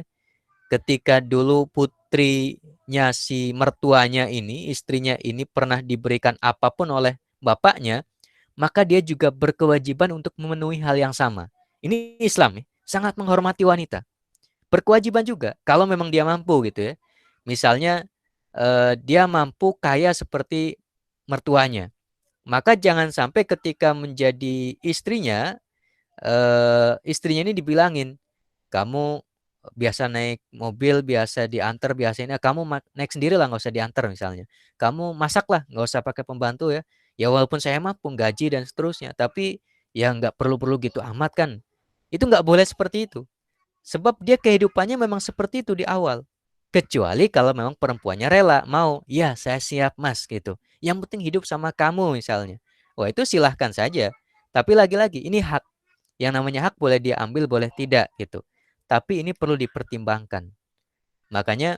ketika dulu putrinya si mertuanya ini, istrinya ini pernah diberikan apapun oleh bapaknya, maka dia juga berkewajiban untuk memenuhi hal yang sama. Ini Islam ya, sangat menghormati wanita. Berkewajiban juga kalau memang dia mampu gitu ya. Misalnya dia mampu kaya seperti mertuanya, maka jangan sampai ketika menjadi istrinya, istrinya ini dibilangin, kamu biasa naik mobil, biasa diantar, biasa ini, kamu naik sendiri lah, nggak usah diantar misalnya. Kamu masak lah, nggak usah pakai pembantu ya. Ya walaupun saya mampu gaji dan seterusnya, tapi ya nggak perlu-perlu gitu amat kan. Itu nggak boleh seperti itu. Sebab dia kehidupannya memang seperti itu di awal. Kecuali kalau memang perempuannya rela, mau, ya saya siap mas gitu. Yang penting hidup sama kamu misalnya. Wah itu silahkan saja. Tapi lagi-lagi ini hak. Yang namanya hak boleh dia ambil, boleh tidak gitu. Tapi ini perlu dipertimbangkan. Makanya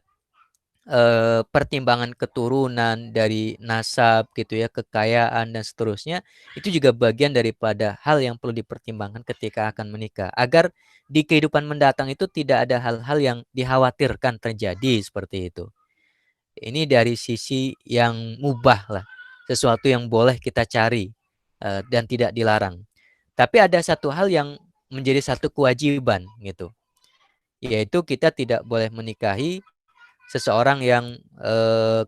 pertimbangan keturunan dari nasab gitu ya, kekayaan dan seterusnya itu juga bagian daripada hal yang perlu dipertimbangkan ketika akan menikah agar di kehidupan mendatang itu tidak ada hal-hal yang dikhawatirkan terjadi seperti itu. Ini dari sisi yang mubah lah, sesuatu yang boleh kita cari dan tidak dilarang. Tapi ada satu hal yang menjadi satu kewajiban gitu, yaitu kita tidak boleh menikahi seseorang yang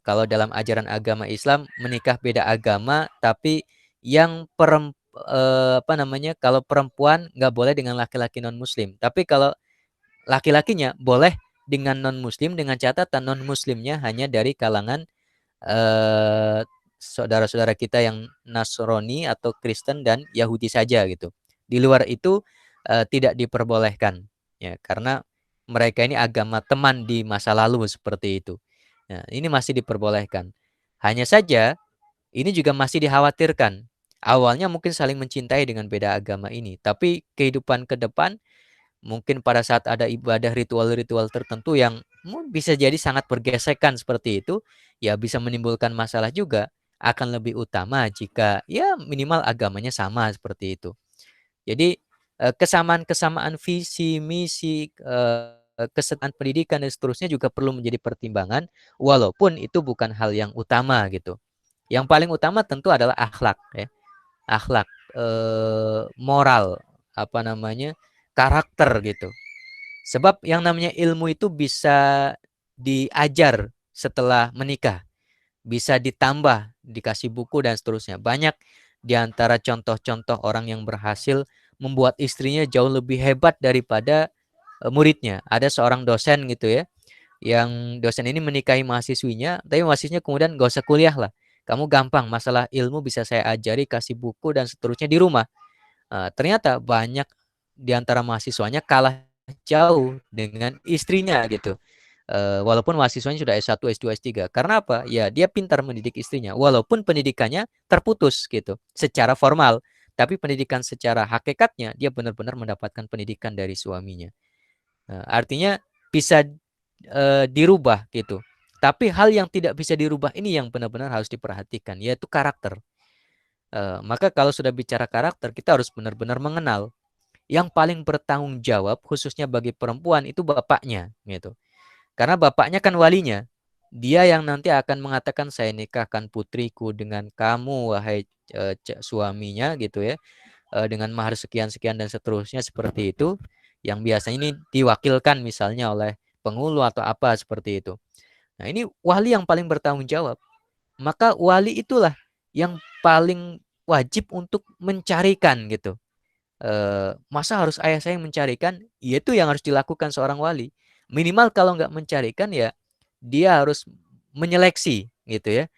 kalau dalam ajaran agama Islam menikah beda agama tapi yang apa namanya, kalau perempuan nggak boleh dengan laki-laki non muslim, tapi kalau laki-lakinya boleh dengan non muslim dengan catatan non muslimnya hanya dari kalangan eh, saudara-saudara kita yang Nasrani atau Kristen dan Yahudi saja gitu. Di luar itu tidak diperbolehkan ya karena mereka ini agama teman di masa lalu seperti itu. Nah, ini masih diperbolehkan. Hanya saja ini juga masih dikhawatirkan. Awalnya mungkin saling mencintai dengan beda agama ini, tapi kehidupan ke depan mungkin pada saat ada ibadah ritual-ritual tertentu yang bisa jadi sangat bergesekan seperti itu, ya bisa menimbulkan masalah juga. Akan lebih utama jika ya minimal agamanya sama seperti itu. Jadi kesamaan-kesamaan visi, misi, kesetaraan pendidikan dan seterusnya juga perlu menjadi pertimbangan, walaupun itu bukan hal yang utama gitu. Yang paling utama tentu adalah akhlak ya, akhlak, moral, apa namanya, karakter gitu. Sebab yang namanya ilmu itu bisa diajar setelah menikah, bisa ditambah, dikasih buku dan seterusnya. Banyak di antara contoh-contoh orang yang berhasil membuat istrinya jauh lebih hebat daripada muridnya. Ada seorang dosen gitu ya, yang dosen ini menikahi mahasiswinya, tapi mahasiswinya kemudian gak usah kuliah lah. Kamu gampang, masalah ilmu bisa saya ajari, kasih buku dan seterusnya di rumah. Ternyata banyak di antara mahasiswanya kalah jauh dengan istrinya gitu. Walaupun mahasiswanya sudah S1, S2, S3. Karena apa? Ya, dia pintar mendidik istrinya. Walaupun pendidikannya terputus gitu, secara formal. Tapi pendidikan secara hakikatnya, dia benar-benar mendapatkan pendidikan dari suaminya. Artinya bisa dirubah gitu. Tapi hal yang tidak bisa dirubah ini yang benar-benar harus diperhatikan, yaitu karakter. Maka kalau sudah bicara karakter, kita harus benar-benar mengenal. Yang paling bertanggung jawab, khususnya bagi perempuan, itu bapaknya gitu. Karena bapaknya kan walinya. Dia yang nanti akan mengatakan saya nikahkan putriku dengan kamu wahai suaminya gitu ya. Dengan mahar sekian-sekian dan seterusnya seperti itu. Yang biasanya ini diwakilkan misalnya oleh penghulu atau apa seperti itu. Nah, ini wali yang paling bertanggung jawab. Maka wali itulah yang paling wajib untuk mencarikan gitu. Masa harus ayah saya mencarikan? Ya itu yang harus dilakukan seorang wali. Minimal kalau nggak mencarikan ya dia harus menyeleksi gitu ya.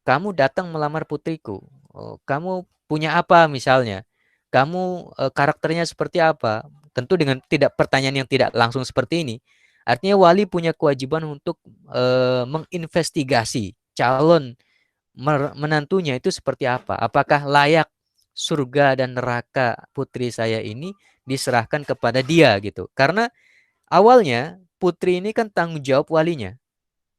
Kamu datang melamar putriku. Oh, kamu punya apa misalnya? Kamu karakternya seperti apa? Tentu dengan tidak pertanyaan yang tidak langsung seperti ini. Artinya wali punya kewajiban untuk menginvestigasi calon menantunya itu seperti apa. Apakah layak surga dan neraka putri saya ini diserahkan kepada dia gitu. Karena awalnya putri ini kan tanggung jawab walinya.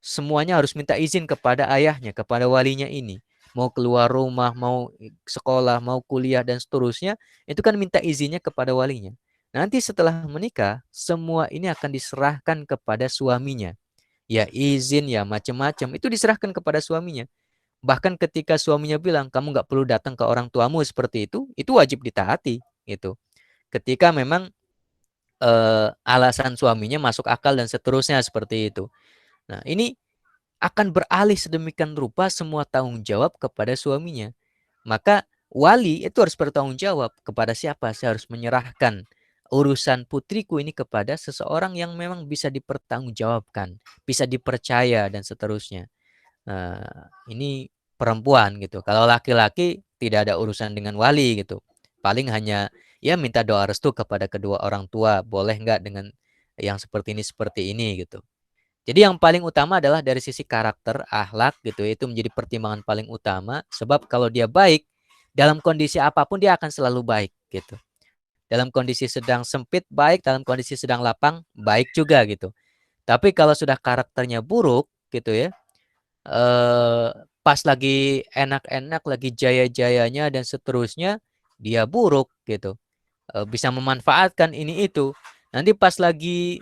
Semuanya harus minta izin kepada ayahnya, kepada walinya ini. Mau keluar rumah, mau sekolah, mau kuliah dan seterusnya, itu kan minta izinnya kepada walinya. Nanti setelah menikah, semua ini akan diserahkan kepada suaminya. Ya izin, ya macam-macam, itu diserahkan kepada suaminya. Bahkan ketika suaminya bilang, kamu nggak perlu datang ke orang tuamu seperti itu wajib ditaati. Gitu. Ketika memang alasan suaminya masuk akal dan seterusnya seperti itu. Nah, ini akan beralih sedemikian rupa semua tanggung jawab kepada suaminya. Maka wali itu harus bertanggung jawab kepada siapa? Saya harus menyerahkan urusan putriku ini kepada seseorang yang memang bisa dipertanggungjawabkan, bisa dipercaya dan seterusnya. Nah, ini perempuan gitu. Kalau laki-laki tidak ada urusan dengan wali gitu. Paling hanya ya minta doa restu kepada kedua orang tua, boleh nggak dengan yang seperti ini gitu. Jadi yang paling utama adalah dari sisi karakter, akhlak gitu ya, itu menjadi pertimbangan paling utama. Sebab kalau dia baik, dalam kondisi apapun dia akan selalu baik gitu. Dalam kondisi sedang sempit baik, dalam kondisi sedang lapang baik juga gitu. Tapi kalau sudah karakternya buruk gitu ya, pas lagi enak-enak, lagi jaya-jayanya dan seterusnya, dia buruk gitu. Bisa memanfaatkan ini itu. Nanti pas lagi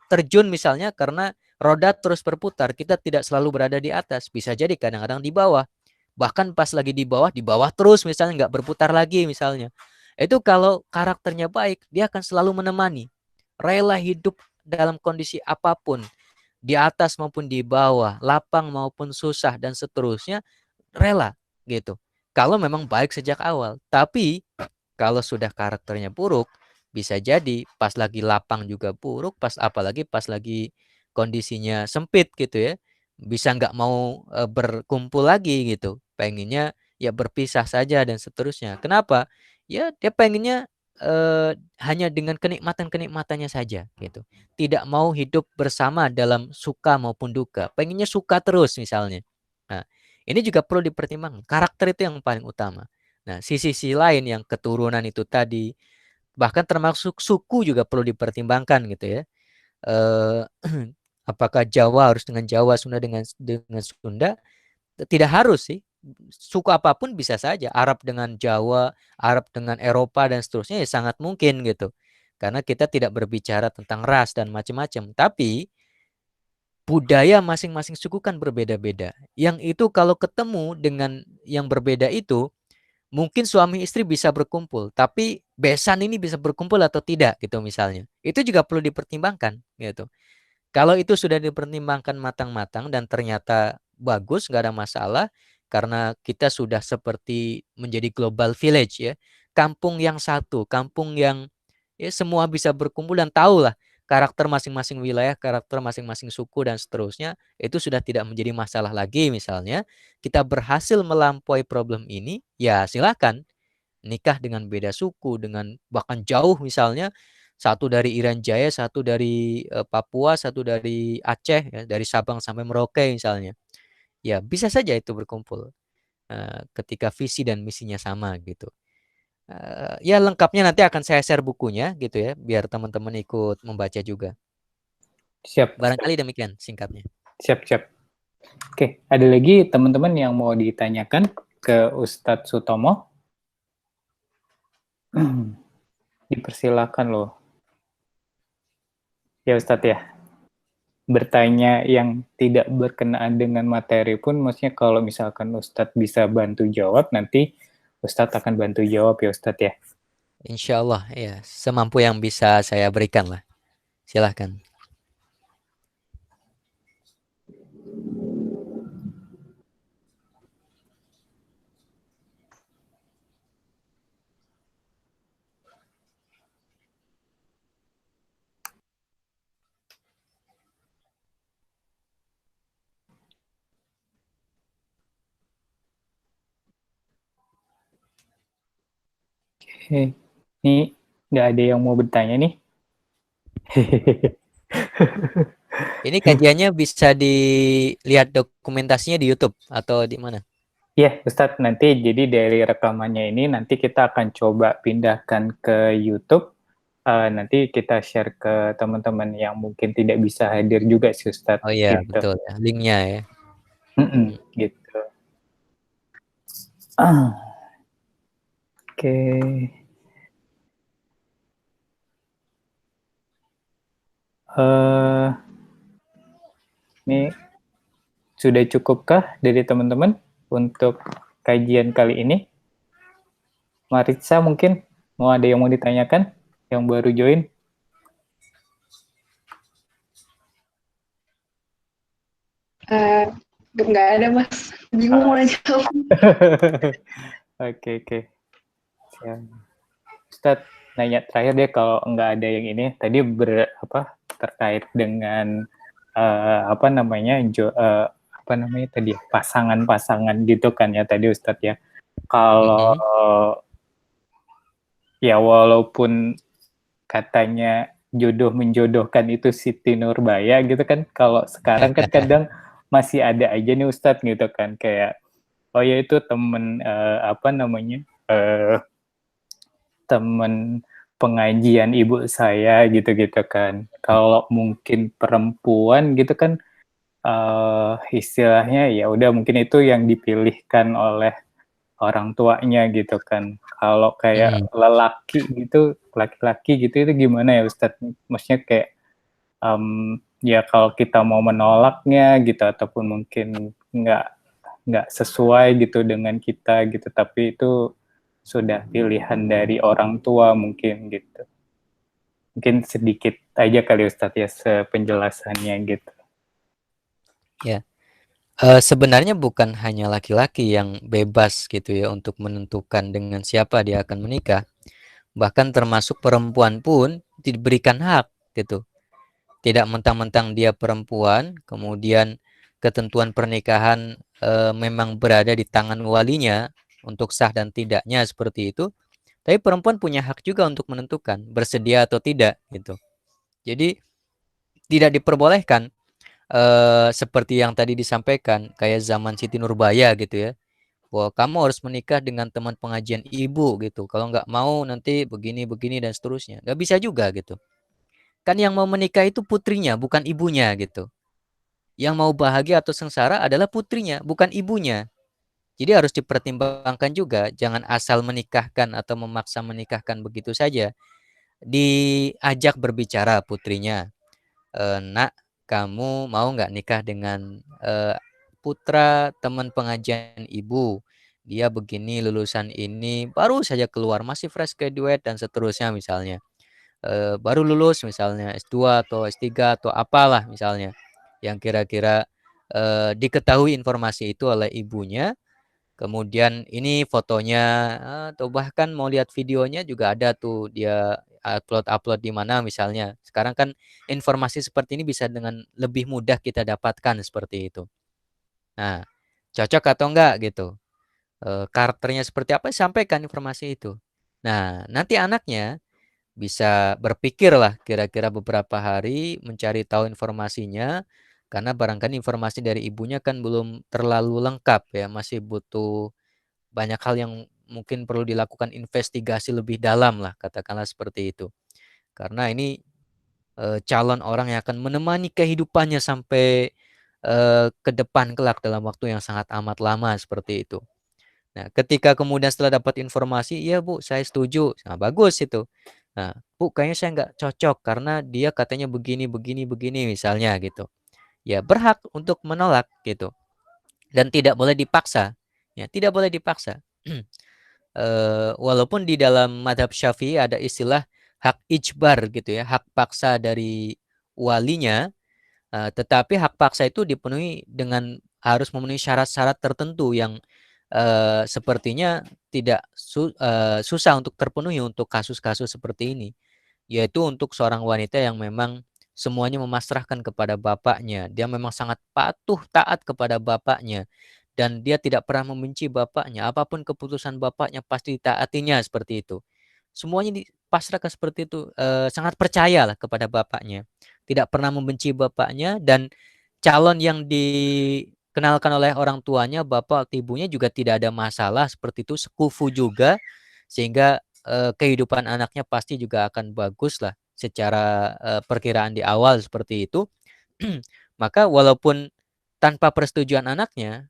terjun misalnya karena roda terus berputar, kita tidak selalu berada di atas, bisa jadi kadang-kadang di bawah. Bahkan pas lagi di bawah terus misalnya nggak berputar lagi misalnya. Itu kalau karakternya baik, dia akan selalu menemani. Rela hidup dalam kondisi apapun, di atas maupun di bawah, lapang maupun susah dan seterusnya, rela gitu. Kalau memang baik sejak awal. Tapi kalau sudah karakternya buruk, bisa jadi pas lagi lapang juga buruk, apalagi pas lagi kondisinya sempit gitu ya, bisa nggak mau berkumpul lagi gitu. Pengennya ya berpisah saja dan seterusnya. Kenapa? Ya dia pengennya hanya dengan kenikmatan-kenikmatannya saja gitu. Tidak mau hidup bersama dalam suka maupun duka. Pengennya suka terus misalnya. Nah, ini juga perlu dipertimbangkan. Karakter itu yang paling utama. Nah, sisi-sisi lain yang keturunan itu tadi, bahkan termasuk suku juga perlu dipertimbangkan gitu ya. Eh, apakah Jawa harus dengan Jawa, Sunda dengan Sunda? Tidak harus sih. Suku apapun bisa saja. Arab dengan Jawa, Arab dengan Eropa dan seterusnya ya sangat mungkin gitu. Karena kita tidak berbicara tentang ras dan macam-macam. Tapi budaya masing-masing suku kan berbeda-beda. Yang itu kalau ketemu dengan yang berbeda itu, mungkin suami istri bisa berkumpul, tapi besan ini bisa berkumpul atau tidak gitu misalnya. Itu juga perlu dipertimbangkan gitu. Kalau itu sudah dipertimbangkan matang-matang dan ternyata bagus, nggak ada masalah, karena kita sudah seperti menjadi global village ya. Kampung yang satu, kampung yang ya semua bisa berkumpul dan tahulah karakter masing-masing wilayah, karakter masing-masing suku dan seterusnya, itu sudah tidak menjadi masalah lagi misalnya. Kita berhasil melampaui problem ini, ya silakan nikah dengan beda suku, dengan bahkan jauh misalnya, satu dari Irian Jaya, satu dari Papua, satu dari Aceh, ya, dari Sabang sampai Merauke misalnya. Ya bisa saja itu berkumpul ketika visi dan misinya sama gitu. Ya lengkapnya nanti akan saya share bukunya gitu ya, biar teman-teman ikut membaca juga.
Siap, Ustaz.
Barangkali demikian singkatnya.
Siap, siap. Oke, ada lagi teman-teman yang mau ditanyakan ke Ustadz Sutomo? Dipersilakan loh. Ya Ustadz ya, bertanya yang tidak berkenaan dengan materi pun, maksudnya kalau misalkan Ustadz bisa bantu jawab, nanti Ustadz akan bantu jawab ya Ustadz ya.
Insya Allah ya, semampu yang bisa saya berikan lah. Silahkan.
Oke, ini nggak ada yang mau bertanya nih.
Ini kajiannya bisa dilihat dokumentasinya di YouTube atau di mana?
Iya, Ustadz, nanti jadi dari rekamannya ini nanti kita akan coba pindahkan ke YouTube. Nanti kita share ke teman-teman yang mungkin tidak bisa hadir juga sih Ustadz,
Oh iya,
gitu.
betul ya. Linknya ya.
Gitu. Oke. Ini sudah cukupkah dari teman-teman untuk kajian kali ini? Maritza mungkin mau ada yang mau ditanyakan yang baru join?
Nggak ada mas, bingung mau jawab.
Oke. Siap. Ustadz, nanya terakhir deh kalau nggak ada yang ini. Tadi terkait dengan apa namanya tadi ya, pasangan-pasangan gitu kan ya tadi Ustadz ya. Kalau ya walaupun katanya jodoh menjodohkan itu Siti Nurbaya gitu kan, kalau sekarang kan kadang masih ada aja nih Ustadz gitu kan, kayak oh ya itu temen apa namanya temen pengajian ibu saya gitu-gitu kan. Kalau mungkin perempuan gitu kan istilahnya ya udah mungkin itu yang dipilihkan oleh orang tuanya gitu kan. Kalau kayak lelaki gitu, laki-laki gitu itu gimana ya Ustadz? Maksudnya kayak ya kalau kita mau menolaknya gitu ataupun mungkin nggak sesuai gitu dengan kita gitu, tapi itu sudah pilihan dari orang tua mungkin gitu. Mungkin sedikit aja kali Ustadz ya penjelasannya gitu.
Ya, sebenarnya bukan hanya laki-laki yang bebas gitu ya untuk menentukan dengan siapa dia akan menikah. Bahkan termasuk perempuan pun diberikan hak gitu. Tidak mentang-mentang dia perempuan, kemudian ketentuan pernikahan memang berada di tangan walinya untuk sah dan tidaknya seperti itu. Tapi perempuan punya hak juga untuk menentukan bersedia atau tidak gitu. Jadi tidak diperbolehkan seperti yang tadi disampaikan kayak zaman Siti Nurbaya gitu ya. Bahwa kamu harus menikah dengan teman pengajian ibu gitu. Kalau nggak mau nanti begini-begini dan seterusnya. Nggak bisa juga gitu. Kan yang mau menikah itu putrinya, bukan ibunya gitu. Yang mau bahagia atau sengsara adalah putrinya, bukan ibunya. Jadi harus dipertimbangkan juga. Jangan asal menikahkan atau memaksa menikahkan begitu saja. Diajak berbicara putrinya. Nak, kamu mau nggak nikah dengan putra teman pengajian ibu? Dia begini, lulusan ini, baru saja keluar, masih fresh graduate dan seterusnya misalnya. Baru lulus misalnya S2 atau S3 atau apalah misalnya. Yang kira-kira diketahui informasi itu oleh ibunya. Kemudian ini fotonya atau bahkan mau lihat videonya juga ada tuh dia upload di mana misalnya. Sekarang kan informasi seperti ini bisa dengan lebih mudah kita dapatkan seperti itu. Nah, cocok atau enggak gitu. Karakternya seperti apa sampaikan informasi itu. Nah, nanti anaknya bisa berpikir lah kira-kira beberapa hari mencari tahu informasinya karena barangkali informasi dari ibunya kan belum terlalu lengkap ya, masih butuh banyak hal yang mungkin perlu dilakukan investigasi lebih dalam lah, katakanlah seperti itu. Karena ini calon orang yang akan menemani kehidupannya sampai ke depan kelak dalam waktu yang sangat amat lama seperti itu. Nah, ketika kemudian setelah dapat informasi, iya Bu, saya setuju. Nah, bagus itu. Nah, Bu, kayaknya saya nggak cocok karena dia katanya begini, begini, begini misalnya gitu. Ya, berhak untuk menolak gitu. Dan tidak boleh dipaksa. Ya, tidak boleh dipaksa. Walaupun di dalam madhab Syafi'i ada istilah hak ijbar gitu ya, hak paksa dari walinya, tetapi hak paksa itu dipenuhi dengan harus memenuhi syarat-syarat tertentu yang sepertinya tidak susah untuk terpenuhi untuk kasus-kasus seperti ini, yaitu untuk seorang wanita yang memang semuanya memasrahkan kepada bapaknya, dia memang sangat patuh taat kepada bapaknya dan dia tidak pernah membenci bapaknya, apapun keputusan bapaknya pasti ditaatinya seperti itu. Semuanya dipasrahkan seperti itu, sangat percayalah kepada bapaknya, tidak pernah membenci bapaknya dan calon yang dikenalkan oleh orang tuanya, bapak atau ibunya juga tidak ada masalah seperti itu, sekufu juga, sehingga kehidupan anaknya pasti juga akan bagus lah secara perkiraan di awal seperti itu. Maka walaupun tanpa persetujuan anaknya,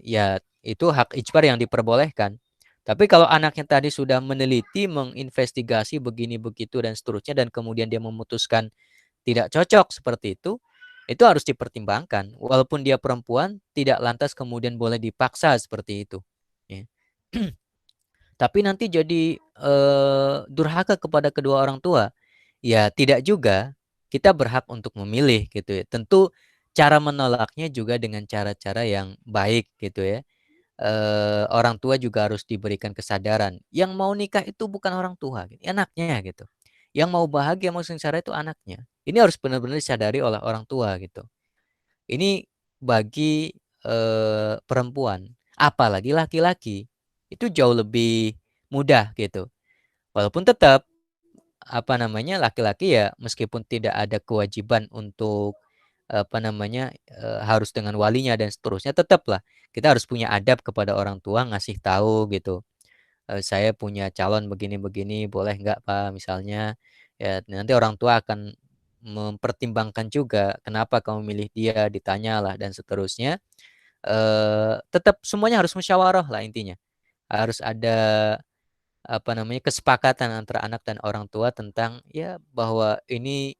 ya itu hak ijbar yang diperbolehkan. Tapi kalau anaknya tadi sudah meneliti, menginvestigasi begini begitu dan seterusnya dan kemudian dia memutuskan tidak cocok seperti itu harus dipertimbangkan. Walaupun dia perempuan, tidak lantas kemudian boleh dipaksa seperti itu. Ya. Tapi nanti jadi durhaka kepada kedua orang tua. Ya tidak juga. Kita berhak untuk memilih gitu ya. Tentu cara menolaknya juga dengan cara-cara yang baik gitu ya. Orang tua juga harus diberikan kesadaran. Yang mau nikah itu bukan orang tua, anaknya gitu. Yang mau bahagia, mau sengsara itu anaknya. Ini harus benar-benar disadari oleh orang tua gitu. Ini bagi perempuan, apalagi laki-laki, itu jauh lebih mudah gitu. Walaupun tetap apa namanya, laki-laki ya meskipun tidak ada kewajiban untuk apa namanya, harus dengan walinya dan seterusnya, tetaplah kita harus punya adab kepada orang tua, ngasih tahu gitu. Saya punya calon begini-begini, boleh nggak Pak misalnya. Ya nanti orang tua akan mempertimbangkan juga, kenapa kamu milih dia, ditanyalah dan seterusnya. Tetap semuanya harus musyawarah lah intinya. Harus ada apa namanya, kesepakatan antara anak dan orang tua tentang ya bahwa ini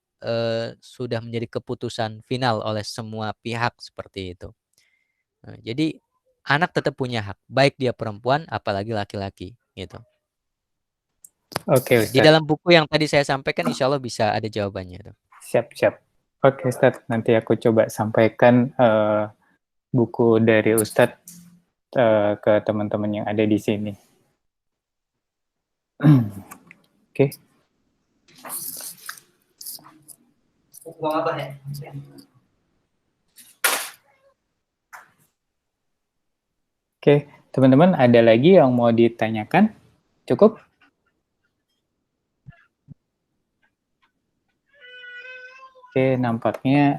sudah menjadi keputusan final oleh semua pihak seperti itu. Jadi anak tetap punya hak, baik dia perempuan apalagi laki-laki gitu.
Oke,
Di
Ustadz.
dalam buku yang tadi saya sampaikan insya Allah bisa ada jawabannya tuh.
Siap. Oke, Ustadz. Nanti aku coba sampaikan buku dari Ustadz ke teman-teman yang ada di sini. Oke. Oke, teman-teman ada lagi yang mau ditanyakan? Cukup? Oke, nampaknya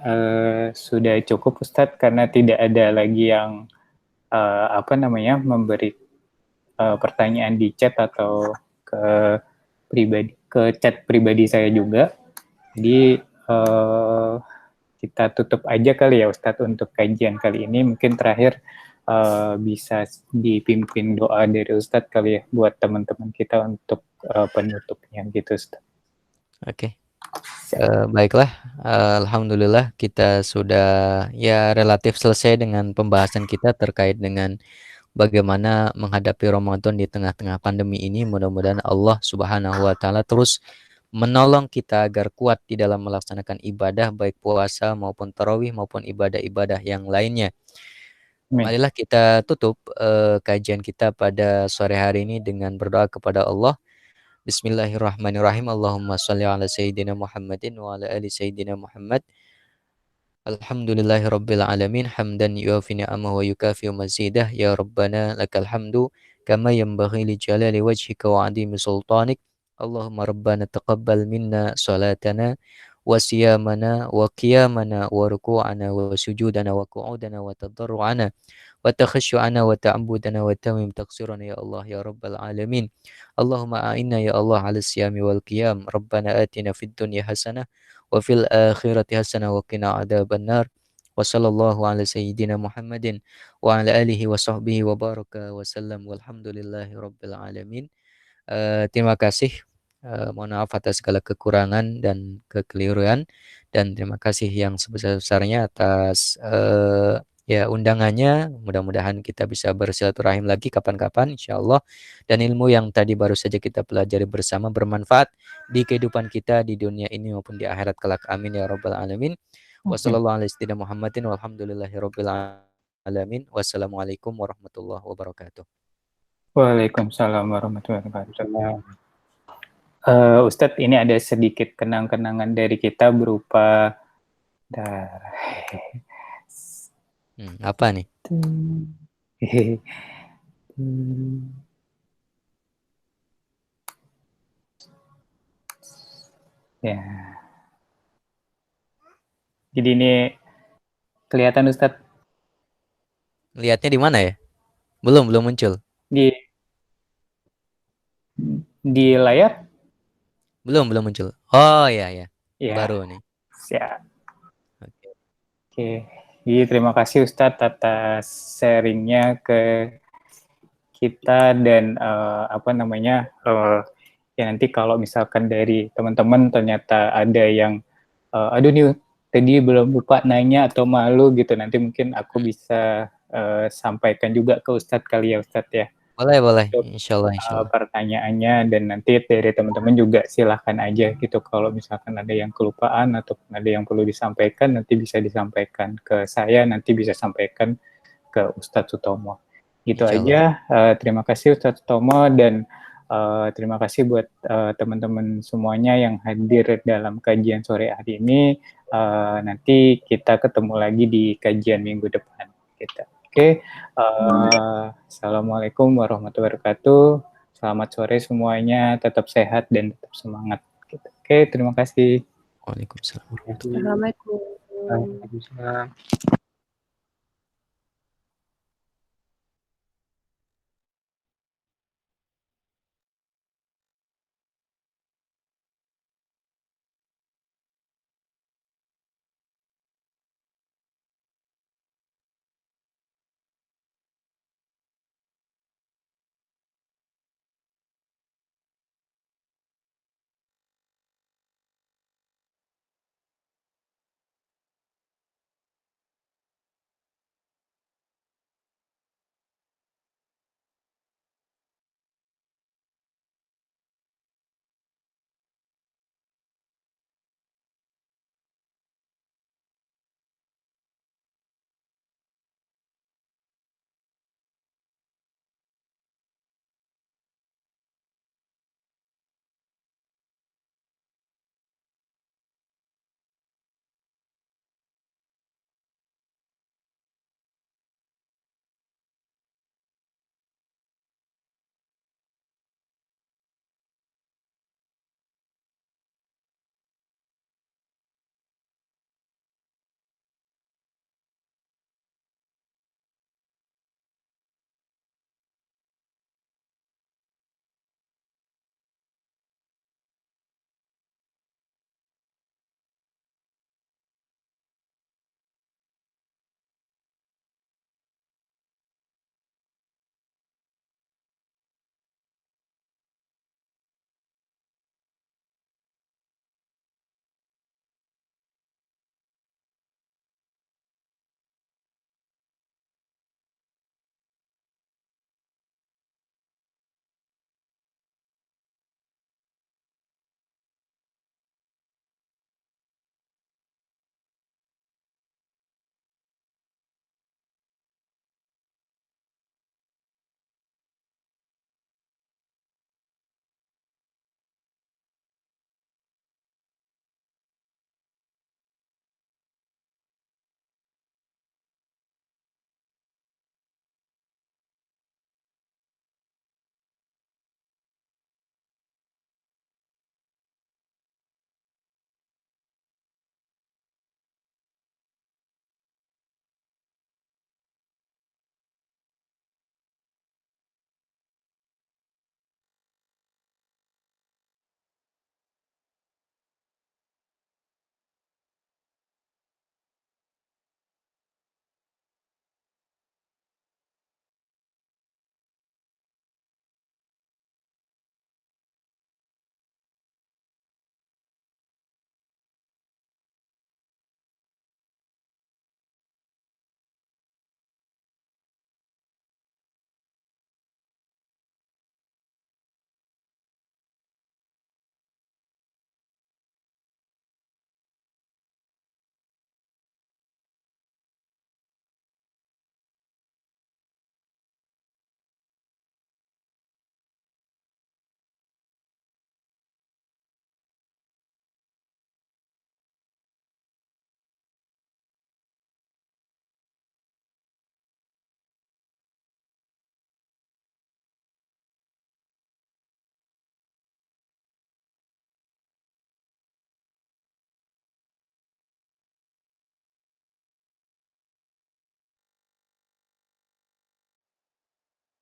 sudah cukup Ustadz karena tidak ada lagi yang memberi pertanyaan di chat atau ke chat pribadi saya juga. Jadi kita tutup aja kali ya Ustadz untuk kajian kali ini. Mungkin terakhir bisa dipimpin doa dari Ustadz kali ya buat teman-teman kita untuk penutupnya gitu Ustadz.
Oke. Baiklah, alhamdulillah kita sudah ya relatif selesai dengan pembahasan kita terkait dengan bagaimana menghadapi Ramadan di tengah-tengah pandemi ini. Mudah-mudahan Allah Subhanahu wa taala terus menolong kita agar kuat di dalam melaksanakan ibadah baik puasa maupun tarawih maupun ibadah-ibadah yang lainnya. Marilah kita tutup kajian kita pada sore hari ini dengan berdoa kepada Allah. Bismillahirrahmanirrahim. Allahumma shalli ala sayyidina Muhammadin wa ala ali sayyidina Muhammad. Alhamdulillahi rabbil alamin hamdan yuafi ni'amahu wa yukafi mazidah ya rabbana lakal hamdu kama yanbaghi li jalali wajhika wa 'azimi sultanik. Allahumma rabbana taqabbal minna salatana wa siyamana wa qiyamana wa ruku'ana wa sujudana wa qu'udana wa tadarru'ana wa takhashu'ana wa ta'abbudana wa tamim taqsirana ya Allah ya rabbal alamin. Allahumma a'inna ya Allah 'ala siyami wal qiyam. Rabbana atina fid dunya hasanah wa fil akhirati hasanah wa qina adzabannar. Wa sallallahu ala sayyidina Muhammadin wa ala alihi wa sahbihi wa baraka wa sallam walhamdulillahi rabbil alamin. Terima kasih. Mohon maaf atas segala kekurangan dan kekeliruan dan terima kasih yang sebesar-besarnya atas ya undangannya. Mudah-mudahan kita bisa bersilaturahim lagi kapan-kapan insyaallah dan ilmu yang tadi baru saja kita pelajari bersama bermanfaat di kehidupan kita di dunia ini maupun di akhirat kelak. Amin ya rabbal alamin. Wassallallahu ala sayyidina Muhammadin walhamdulillahi rabbil alamin. Wassalamualaikum warahmatullahi wabarakatuh.
Waalaikumsalam warahmatullahi wabarakatuh. Ustadz, ini ada sedikit kenang-kenangan dari kita berupa
apa nih?
Ya. Jadi ini kelihatan Ustadz?
Lihatnya di mana ya? Belum muncul.
Di layar?
Belum muncul. Oh iya.
Ya.
Baru nih.
Siap. Oke. Jadi terima kasih Ustadz atas sharingnya ke kita dan ya nanti kalau misalkan dari teman-teman ternyata ada yang aduh nih tadi belum lupa nanya atau malu gitu, nanti mungkin aku bisa sampaikan juga ke Ustadz kali ya Ustadz ya.
Boleh. Insyaallah.
Pertanyaannya dan nanti dari teman-teman juga silahkan aja gitu kalau misalkan ada yang kelupaan atau ada yang perlu disampaikan nanti bisa disampaikan ke saya, nanti bisa sampaikan ke Ustadz Sutomo. Gitu aja. Terima kasih Ustadz Sutomo dan terima kasih buat teman-teman semuanya yang hadir dalam kajian sore hari ini. Nanti kita ketemu lagi di kajian minggu depan. Gitu. Oke, Assalamualaikum warahmatullahi wabarakatuh. Selamat sore semuanya, tetap sehat dan tetap semangat. Gitu. Oke, terima kasih.
Waalaikumsalam.
Assalamualaikum.
Waalaikumsalam.